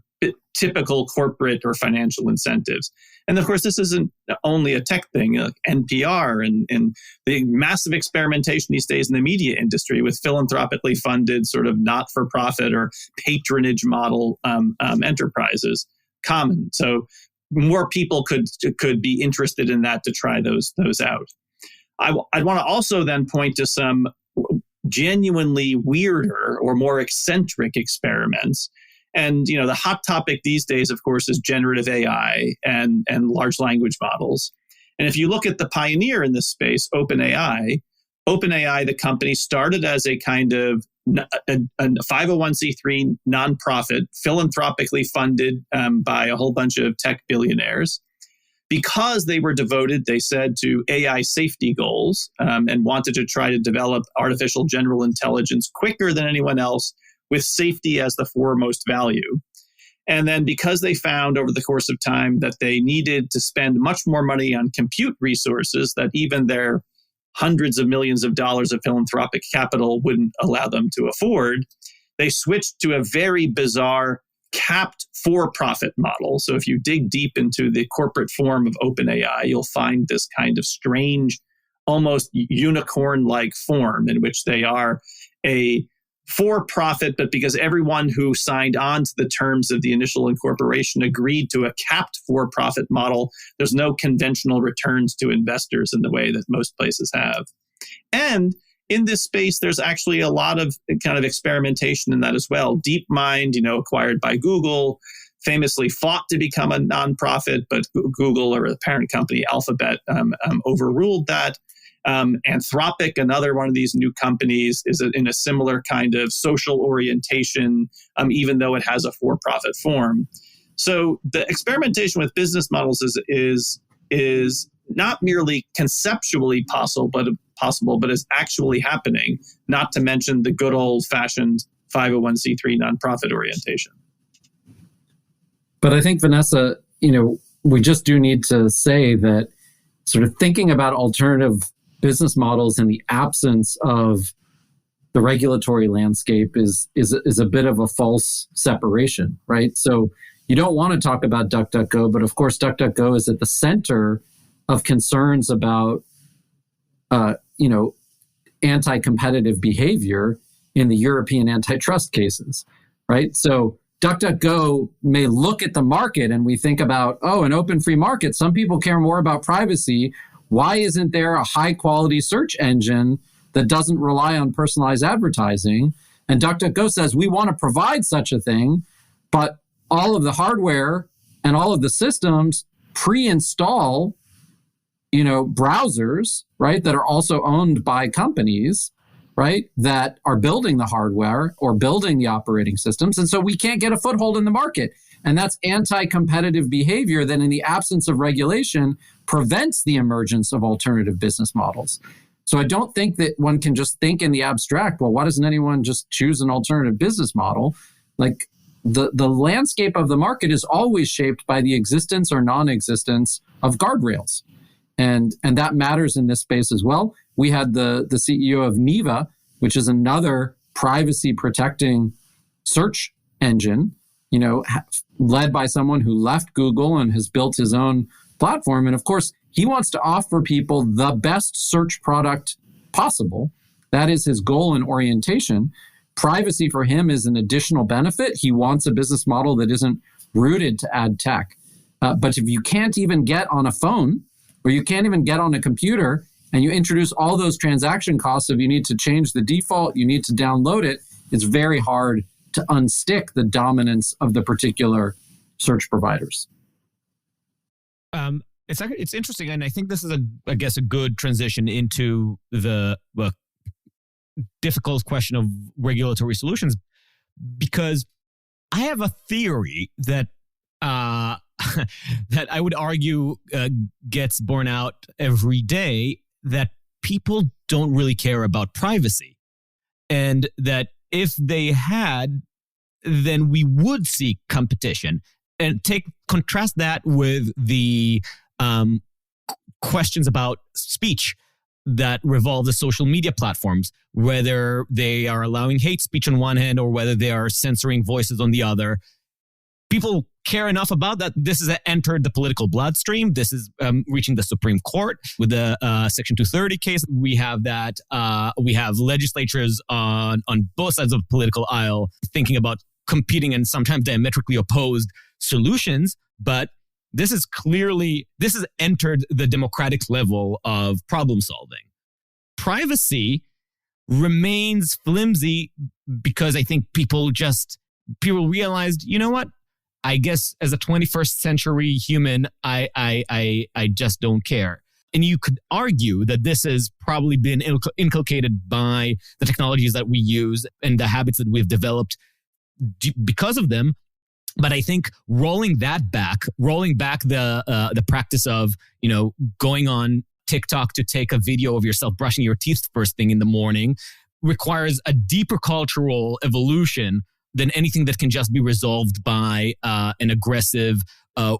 Speaker 3: typical corporate or financial incentives. And of course, this isn't only a tech thing, like NPR and the massive experimentation these days in the media industry with philanthropically funded sort of not-for-profit or patronage model enterprises common. So more people could be interested in that to try those out. I'd want to also then point to some genuinely weirder or more eccentric experiments. And, the hot topic these days, of course, is generative AI and large language models. And if you look at the pioneer in this space, OpenAI, the company, started as a kind of a 501c3 nonprofit, philanthropically funded by a whole bunch of tech billionaires. Because they were devoted, they said, to AI safety goals and wanted to try to develop artificial general intelligence quicker than anyone else, with safety as the foremost value. And then because they found over the course of time that they needed to spend much more money on compute resources that even their hundreds of millions of dollars of philanthropic capital wouldn't allow them to afford, they switched to a very bizarre capped for-profit model. So if you dig deep into the corporate form of OpenAI, you'll find this kind of strange, almost unicorn-like form in which they are a for-profit, but because everyone who signed on to the terms of the initial incorporation agreed to a capped for-profit model, there's no conventional returns to investors in the way that most places have. And in this space, there's actually a lot of kind of experimentation in that as well. DeepMind, acquired by Google, famously fought to become a nonprofit, but Google, or the parent company Alphabet, overruled that. Anthropic, another one of these new companies, is in a similar kind of social orientation, even though it has a for-profit form. So the experimentation with business models is not merely conceptually possible, but is actually happening, not to mention the good old-fashioned 501c3 nonprofit orientation.
Speaker 5: But I think, Vanessa, we just do need to say that sort of thinking about alternative business models in the absence of the regulatory landscape is a bit of a false separation, right? So you don't want to talk about DuckDuckGo, but of course, DuckDuckGo is at the center of concerns about, anti-competitive behavior in the European antitrust cases, right? So DuckDuckGo may look at the market and we think about, an open free market. Some people care more about privacy. Why isn't there a high quality search engine that doesn't rely on personalized advertising? And DuckDuckGo says, we want to provide such a thing, but all of the hardware and all of the systems pre-install, browsers, right, that are also owned by companies, right, that are building the hardware or building the operating systems. And so we can't get a foothold in the market. And that's anti-competitive behavior that in the absence of regulation prevents the emergence of alternative business models. So I don't think that one can just think in the abstract, well, why doesn't anyone just choose an alternative business model? Like the landscape of the market is always shaped by the existence or non-existence of guardrails. And that matters in this space as well. We had the CEO of Niva, which is another privacy protecting search engine, led by someone who left Google and has built his own platform. And of course, he wants to offer people the best search product possible. That is his goal and orientation. Privacy for him is an additional benefit. He wants a business model that isn't rooted to ad tech. But if you can't even get on a phone or you can't even get on a computer and you introduce all those transaction costs of you need to change the default, you need to download it, it's very hard to unstick the dominance of the particular search providers.
Speaker 1: It's interesting, and I think this is a good transition into the difficult question of regulatory solutions, because I have a theory that that I would argue gets borne out every day, that people don't really care about privacy, and that if they had, then we would see competition. And contrast that with the questions about speech that revolve the social media platforms, whether they are allowing hate speech on one hand or whether they are censoring voices on the other. People care enough about that. This has entered the political bloodstream. This is reaching the Supreme Court with the Section 230 case. We have that. We have legislatures on both sides of the political aisle thinking about competing and sometimes diametrically opposed solutions. But this has entered the democratic level of problem solving. Privacy remains flimsy because I think people realized, you know what? I guess as a 21st century human, I just don't care. And you could argue that this has probably been inculcated by the technologies that we use and the habits that we've developed because of them. But I think rolling back the practice of, going on TikTok to take a video of yourself brushing your teeth first thing in the morning requires a deeper cultural evolution than anything that can just be resolved by an aggressive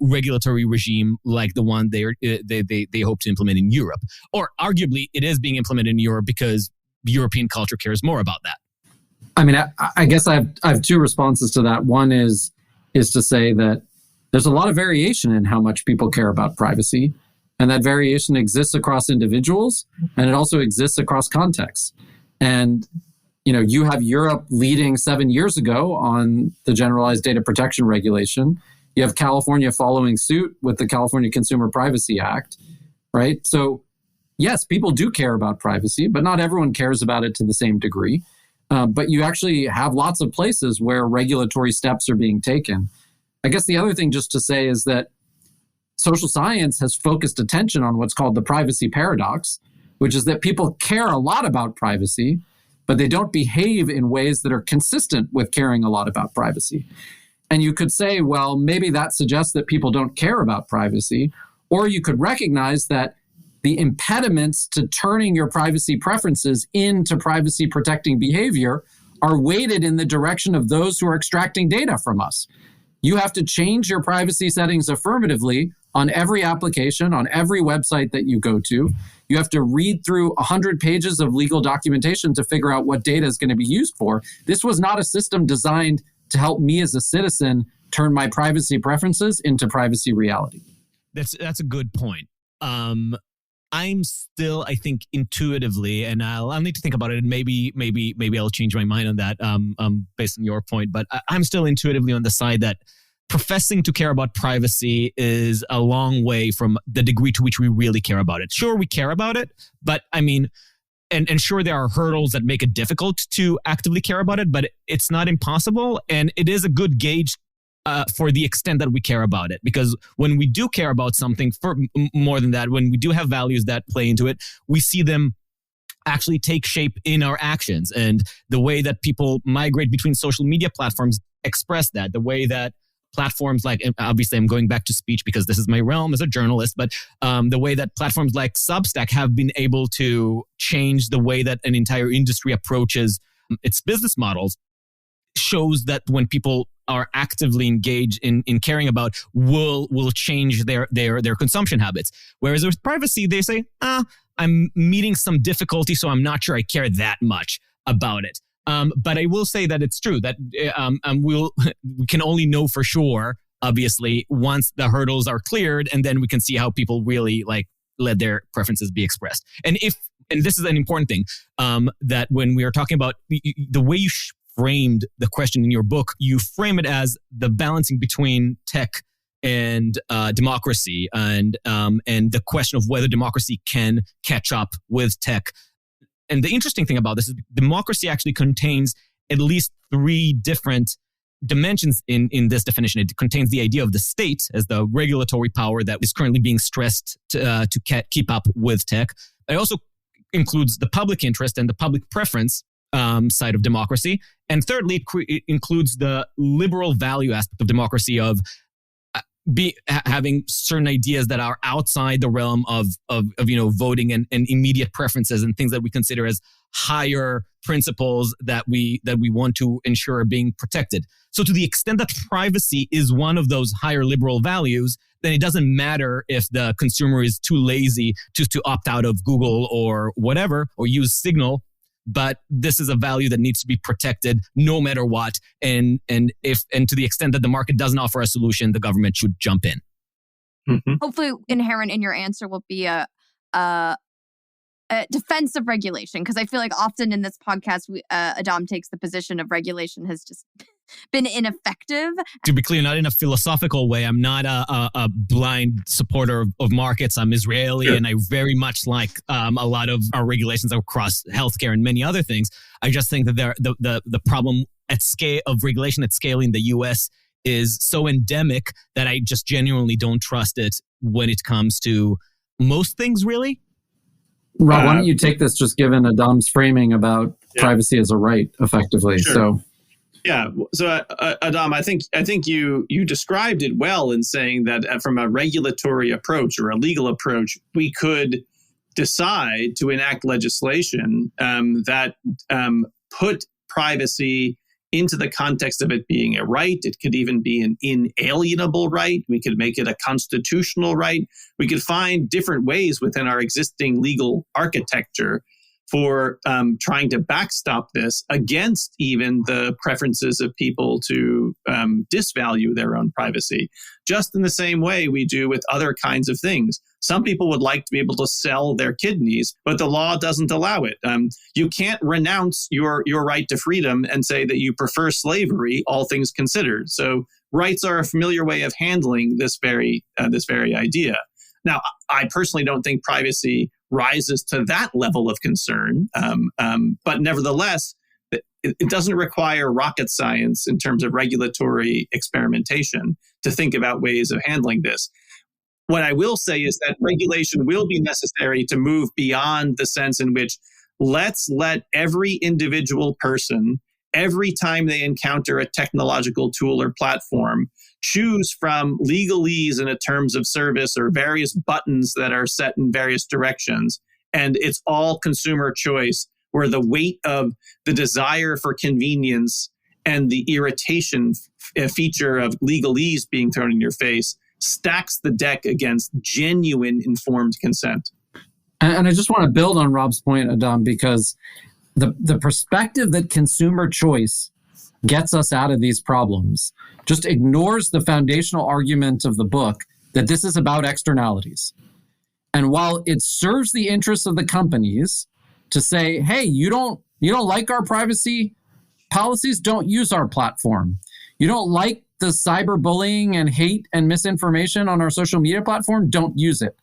Speaker 1: regulatory regime like the one they hope to implement in Europe. Or arguably, it is being implemented in Europe because European culture cares more about that.
Speaker 5: I mean, I guess I have two responses to that. One is to say that there's a lot of variation in how much people care about privacy, and that variation exists across individuals, and it also exists across contexts. And you have Europe leading 7 years ago on the generalized data protection regulation. You have California following suit with the California Consumer Privacy Act, right? So yes, people do care about privacy, but not everyone cares about it to the same degree. But you actually have lots of places where regulatory steps are being taken. I guess the other thing just to say is that social science has focused attention on what's called the privacy paradox, which is that people care a lot about privacy, but they don't behave in ways that are consistent with caring a lot about privacy. And you could say, well, maybe that suggests that people don't care about privacy, or you could recognize that the impediments to turning your privacy preferences into privacy protecting behavior are weighted in the direction of those who are extracting data from us. You have to change your privacy settings affirmatively, on every application, on every website that you go to. You have to read through 100 pages of legal documentation to figure out what data is going to be used for. This was not a system designed to help me as a citizen turn my privacy preferences into privacy reality.
Speaker 1: That's a good point. I'm still, I think, intuitively, and I'll need to think about it, and maybe I'll change my mind on that based on your point. But I'm still intuitively on the side that professing to care about privacy is a long way from the degree to which we really care about it. Sure, we care about it, but I mean, and sure, there are hurdles that make it difficult to actively care about it, but it's not impossible, and it is a good gauge for the extent that we care about it. Because when we do care about something for more than that, when we do have values that play into it, we see them actually take shape in our actions. And the way that people migrate between social media platforms express that. The way that platforms like, and obviously I'm going back to speech because this is my realm as a journalist, but the way that platforms like Substack have been able to change the way that an entire industry approaches its business models shows that when people are actively engaged in caring about will change their consumption habits. Whereas with privacy, they say, I'm meeting some difficulty, so I'm not sure I care that much about it. But I will say that it's true that we can only know for sure, obviously, once the hurdles are cleared, and then we can see how people really let their preferences be expressed. And this is an important thing, that when we are talking about the way you framed the question in your book, you frame it as the balancing between tech and democracy, and the question of whether democracy can catch up with tech. And the interesting thing about this is democracy actually contains at least three different dimensions in this definition. It contains the idea of the state as the regulatory power that is currently being stressed to keep up with tech. It also includes the public interest and the public preference side of democracy. And thirdly, it includes the liberal value aspect of democracy of having certain ideas that are outside the realm of voting and immediate preferences and things that we consider as higher principles that we want to ensure are being protected. So to the extent that privacy is one of those higher liberal values, then it doesn't matter if the consumer is too lazy to opt out of Google or whatever, or use Signal. But this is a value that needs to be protected no matter what. And to the extent that the market doesn't offer a solution, the government should jump in.
Speaker 2: Mm-hmm. Hopefully inherent in your answer will be a defense of regulation. Because I feel like often in this podcast, Adam takes the position of regulation has just been ineffective.
Speaker 1: To be clear, not in a philosophical way. I'm not a blind supporter of markets. I'm Israeli, sure. And I very much like a lot of our regulations across healthcare and many other things. I just think that the problem at scale of regulation at scale in the U.S. is so endemic that I just genuinely don't trust it when it comes to most things, really.
Speaker 5: Rob, why don't you take this, just given Adam's framing about privacy as a right, effectively.
Speaker 3: Sure. So Adam, I think you described it well in saying that from a regulatory approach or a legal approach, we could decide to enact legislation that put privacy into the context of it being a right. It could even be an inalienable right. We could make it a constitutional right. We could find different ways within our existing legal architecture for trying to backstop this against even the preferences of people to disvalue their own privacy, just in the same way we do with other kinds of things. Some people would like to be able to sell their kidneys, but the law doesn't allow it. You can't renounce your right to freedom and say that you prefer slavery, all things considered. So rights are a familiar way of handling this very idea. Now, I personally don't think privacy rises to that level of concern, but nevertheless, it doesn't require rocket science in terms of regulatory experimentation to think about ways of handling this. What I will say is that regulation will be necessary to move beyond the sense in which let's let every individual person, every time they encounter a technological tool or platform, choose from legalese in a terms of service or various buttons that are set in various directions. And it's all consumer choice, where the weight of the desire for convenience and the irritation feature of legalese being thrown in your face stacks the deck against genuine informed consent.
Speaker 5: And I just want to build on Rob's point, Adam, because the perspective that consumer choice gets us out of these problems just ignores the foundational argument of the book that this is about externalities. And while it serves the interests of the companies to say, hey, you don't like our privacy policies, don't use our platform. You don't like the cyberbullying and hate and misinformation on our social media platform, don't use it.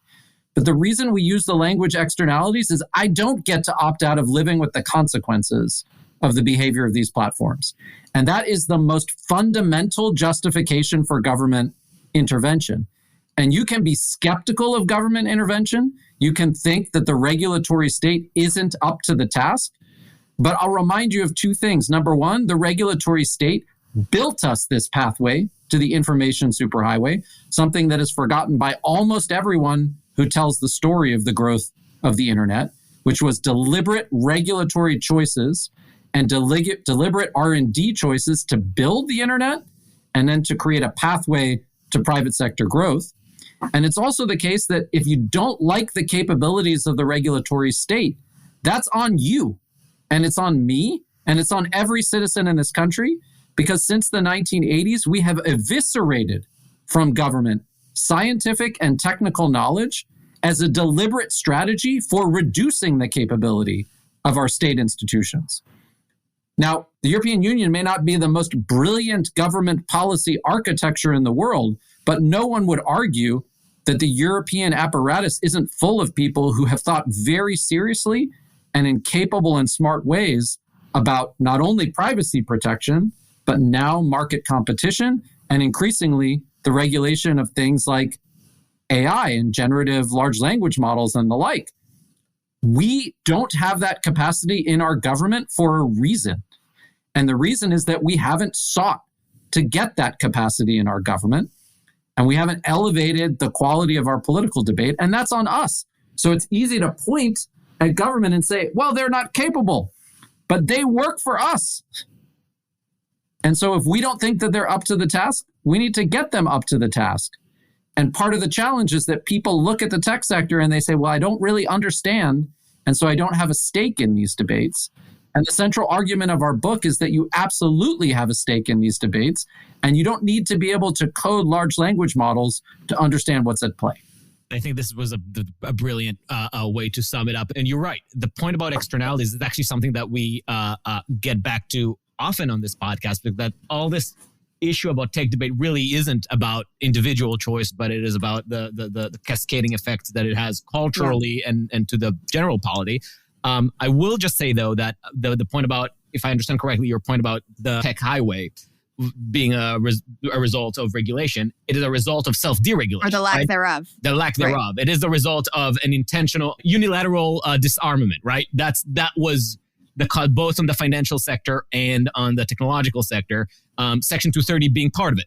Speaker 5: But the reason we use the language externalities is I don't get to opt out of living with the consequences of the behavior of these platforms. And that is the most fundamental justification for government intervention. And you can be skeptical of government intervention. You can think that the regulatory state isn't up to the task. But I'll remind you of two things. Number one, the regulatory state built us this pathway to the information superhighway, something that is forgotten by almost everyone who tells the story of the growth of the internet, which was deliberate regulatory choices and deliberate R&D choices to build the internet and then to create a pathway to private sector growth. And it's also the case that if you don't like the capabilities of the regulatory state, that's on you. And it's on me. And it's on every citizen in this country. Because since the 1980s, we have eviscerated from government scientific and technical knowledge as a deliberate strategy for reducing the capability of our state institutions. Now, the European Union may not be the most brilliant government policy architecture in the world, but no one would argue that the European apparatus isn't full of people who have thought very seriously and in capable and smart ways about not only privacy protection, but now market competition and increasingly the regulation of things like AI and generative large language models and the like. We don't have that capacity in our government for a reason. And the reason is that we haven't sought to get that capacity in our government. And we haven't elevated the quality of our political debate. And that's on us. So it's easy to point at government and say, well, they're not capable, but they work for us. And so if we don't think that they're up to the task, we need to get them up to the task. And part of the challenge is that people look at the tech sector and they say, well, I don't really understand. And so I don't have a stake in these debates. And the central argument of our book is that you absolutely have a stake in these debates. And you don't need to be able to code large language models to understand what's at play.
Speaker 1: I think this was a brilliant way to sum it up. And you're right. The point about externalities is actually something that we get back to often on this podcast, because that all this issue about tech debate really isn't about individual choice, but it is about the cascading effects that it has culturally and to the general polity. I will just say, though, that the point about, if I understand correctly, your point about the tech highway being a result of regulation, it is a result of self-deregulation.
Speaker 2: Or the lack
Speaker 1: right?
Speaker 2: thereof.
Speaker 1: The lack thereof. Right. It is the result of an intentional unilateral disarmament, right? That was the cause both on the financial sector and on the technological sector, Section 230 being part of it.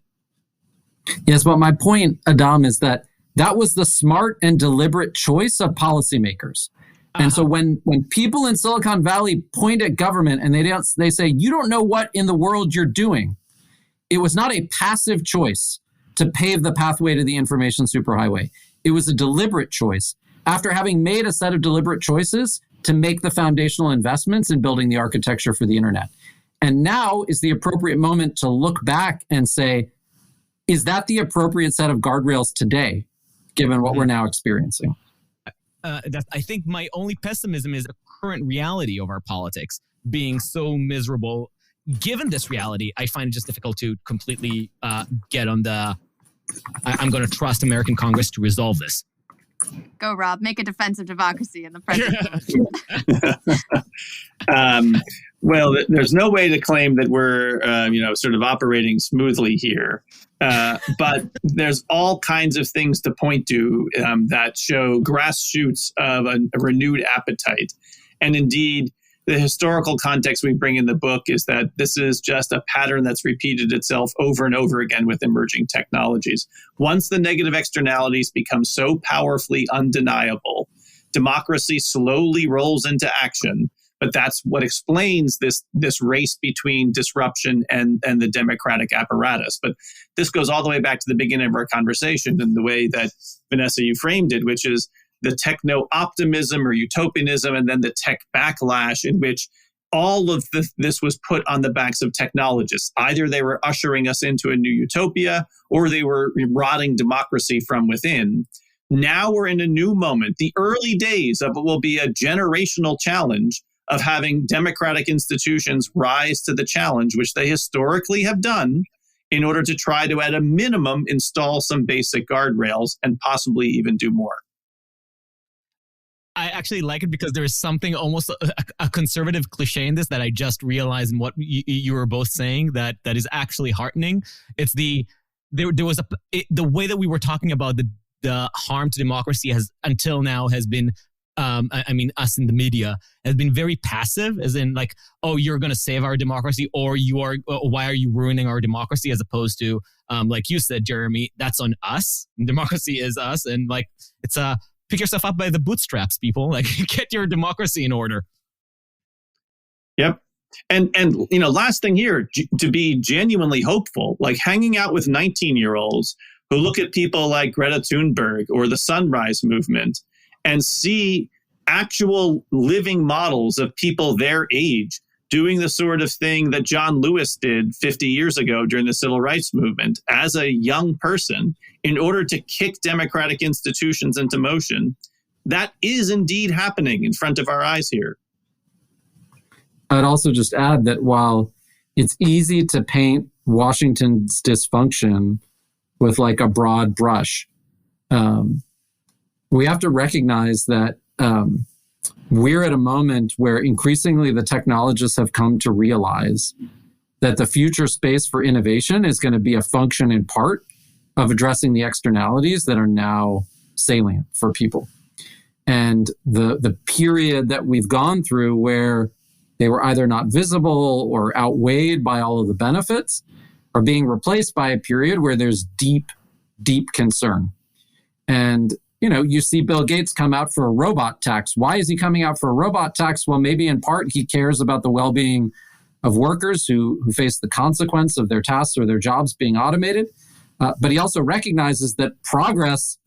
Speaker 5: Yes, but my point, Adam, is that was the smart and deliberate choice of policymakers. And so when people in Silicon Valley point at government and they say, you don't know what in the world you're doing, it was not a passive choice to pave the pathway to the information superhighway. It was a deliberate choice. After having made a set of deliberate choices to make the foundational investments in building the architecture for the internet. And now is the appropriate moment to look back and say, is that the appropriate set of guardrails today, given what we're now experiencing?
Speaker 1: I think my only pessimism is the current reality of our politics being so miserable. Given this reality, I find it just difficult to completely get on I'm going to trust American Congress to resolve this.
Speaker 2: Go, Rob. Make a defense of democracy in the president.
Speaker 3: Well, there's no way to claim that we're, sort of operating smoothly here. But there's all kinds of things to point to that show grass shoots of a renewed appetite. And indeed, the historical context we bring in the book is that this is just a pattern that's repeated itself over and over again with emerging technologies. Once the negative externalities become so powerfully undeniable, democracy slowly rolls into action But that's what explains this race between disruption and the democratic apparatus. But this goes all the way back to the beginning of our conversation and the way that, Vanessa, you framed it, which is the techno-optimism or utopianism, and then the tech backlash in which all of this was put on the backs of technologists. Either they were ushering us into a new utopia or they were rotting democracy from within. Now we're in a new moment. The early days of what will be a generational challenge of having democratic institutions rise to the challenge, which they historically have done, in order to try to, at a minimum, install some basic guardrails and possibly even do more.
Speaker 1: I actually like it because there is something almost a conservative cliche in this that I just realized in what you were both saying that is actually heartening. It's the way that we were talking about the harm to democracy has until now has been, us in the media has been very passive, as in like, oh, you're going to save our democracy, or why are you ruining our democracy, as opposed to, like you said, Jeremy, that's on us. Democracy is us, and like it's pick yourself up by the bootstraps, people. Like, get your democracy in order.
Speaker 3: Yep. And last thing here, to be genuinely hopeful, like hanging out with 19-year-olds who look at people like Greta Thunberg or the Sunrise Movement and see actual living models of people their age doing the sort of thing that John Lewis did 50 years ago during the Civil Rights Movement as a young person in order to kick democratic institutions into motion. That is indeed happening in front of our eyes here.
Speaker 5: I'd also just add that while it's easy to paint Washington's dysfunction with like a broad brush, we have to recognize that we're at a moment where increasingly the technologists have come to realize that the future space for innovation is going to be a function in part of addressing the externalities that are now salient for people. And the period that we've gone through where they were either not visible or outweighed by all of the benefits are being replaced by a period where there's deep, deep concern. And you see Bill Gates come out for a robot tax. Why is he coming out for a robot tax? Well, maybe in part he cares about the well-being of workers who face the consequence of their tasks or their jobs being automated. But he also recognizes that progress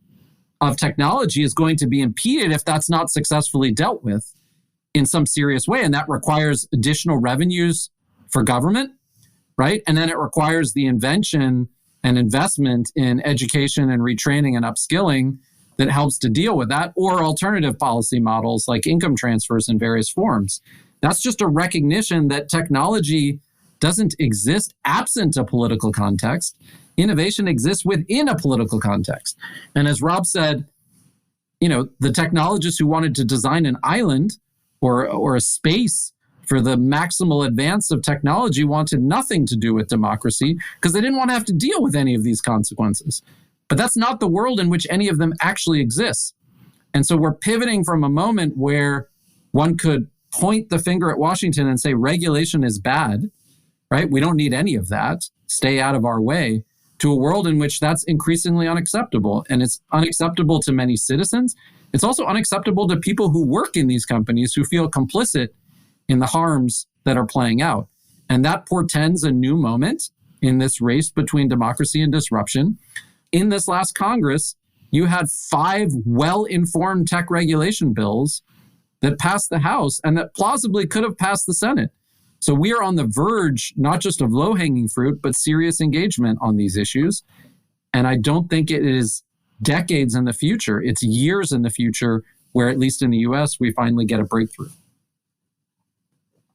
Speaker 5: of technology is going to be impeded if that's not successfully dealt with in some serious way. And that requires additional revenues for government, right? And then it requires the invention and investment in education and retraining and upskilling that helps to deal with that, or alternative policy models like income transfers in various forms. That's just a recognition that technology doesn't exist absent a political context. Innovation exists within a political context. And as Rob said, the technologists who wanted to design an island or a space for the maximal advance of technology wanted nothing to do with democracy because they didn't want to have to deal with any of these consequences. But that's not the world in which any of them actually exists. And so we're pivoting from a moment where one could point the finger at Washington and say regulation is bad, right? We don't need any of that. Stay out of our way, to a world in which that's increasingly unacceptable. And it's unacceptable to many citizens. It's also unacceptable to people who work in these companies who feel complicit in the harms that are playing out. And that portends a new moment in this race between democracy and disruption. In this last Congress, you had 5 well-informed tech regulation bills that passed the House and that plausibly could have passed the Senate. So we are on the verge, not just of low-hanging fruit, but serious engagement on these issues. And I don't think it is decades in the future. It's years in the future where, at least in the US, we finally get a breakthrough.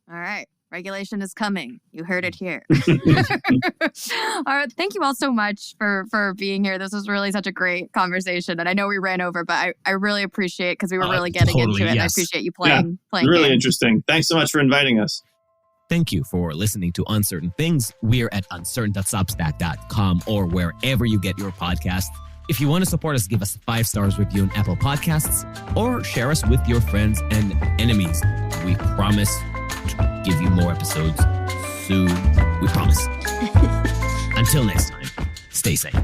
Speaker 2: All right. Regulation is coming. You heard it here. All right. Thank you all so much for being here. This was really such a great conversation. And I know we ran over, but I really appreciate it because we were really getting into it. Yes. I appreciate you playing
Speaker 3: really
Speaker 2: games.
Speaker 3: Interesting. Thanks so much for inviting us.
Speaker 1: Thank you for listening to Uncertain Things. We're at uncertain.substack.com or wherever you get your podcasts. If you want to support us, give us a 5-star review on Apple Podcasts or share us with your friends and enemies. We promise to give you more episodes soon. We promise. Until next time, stay safe.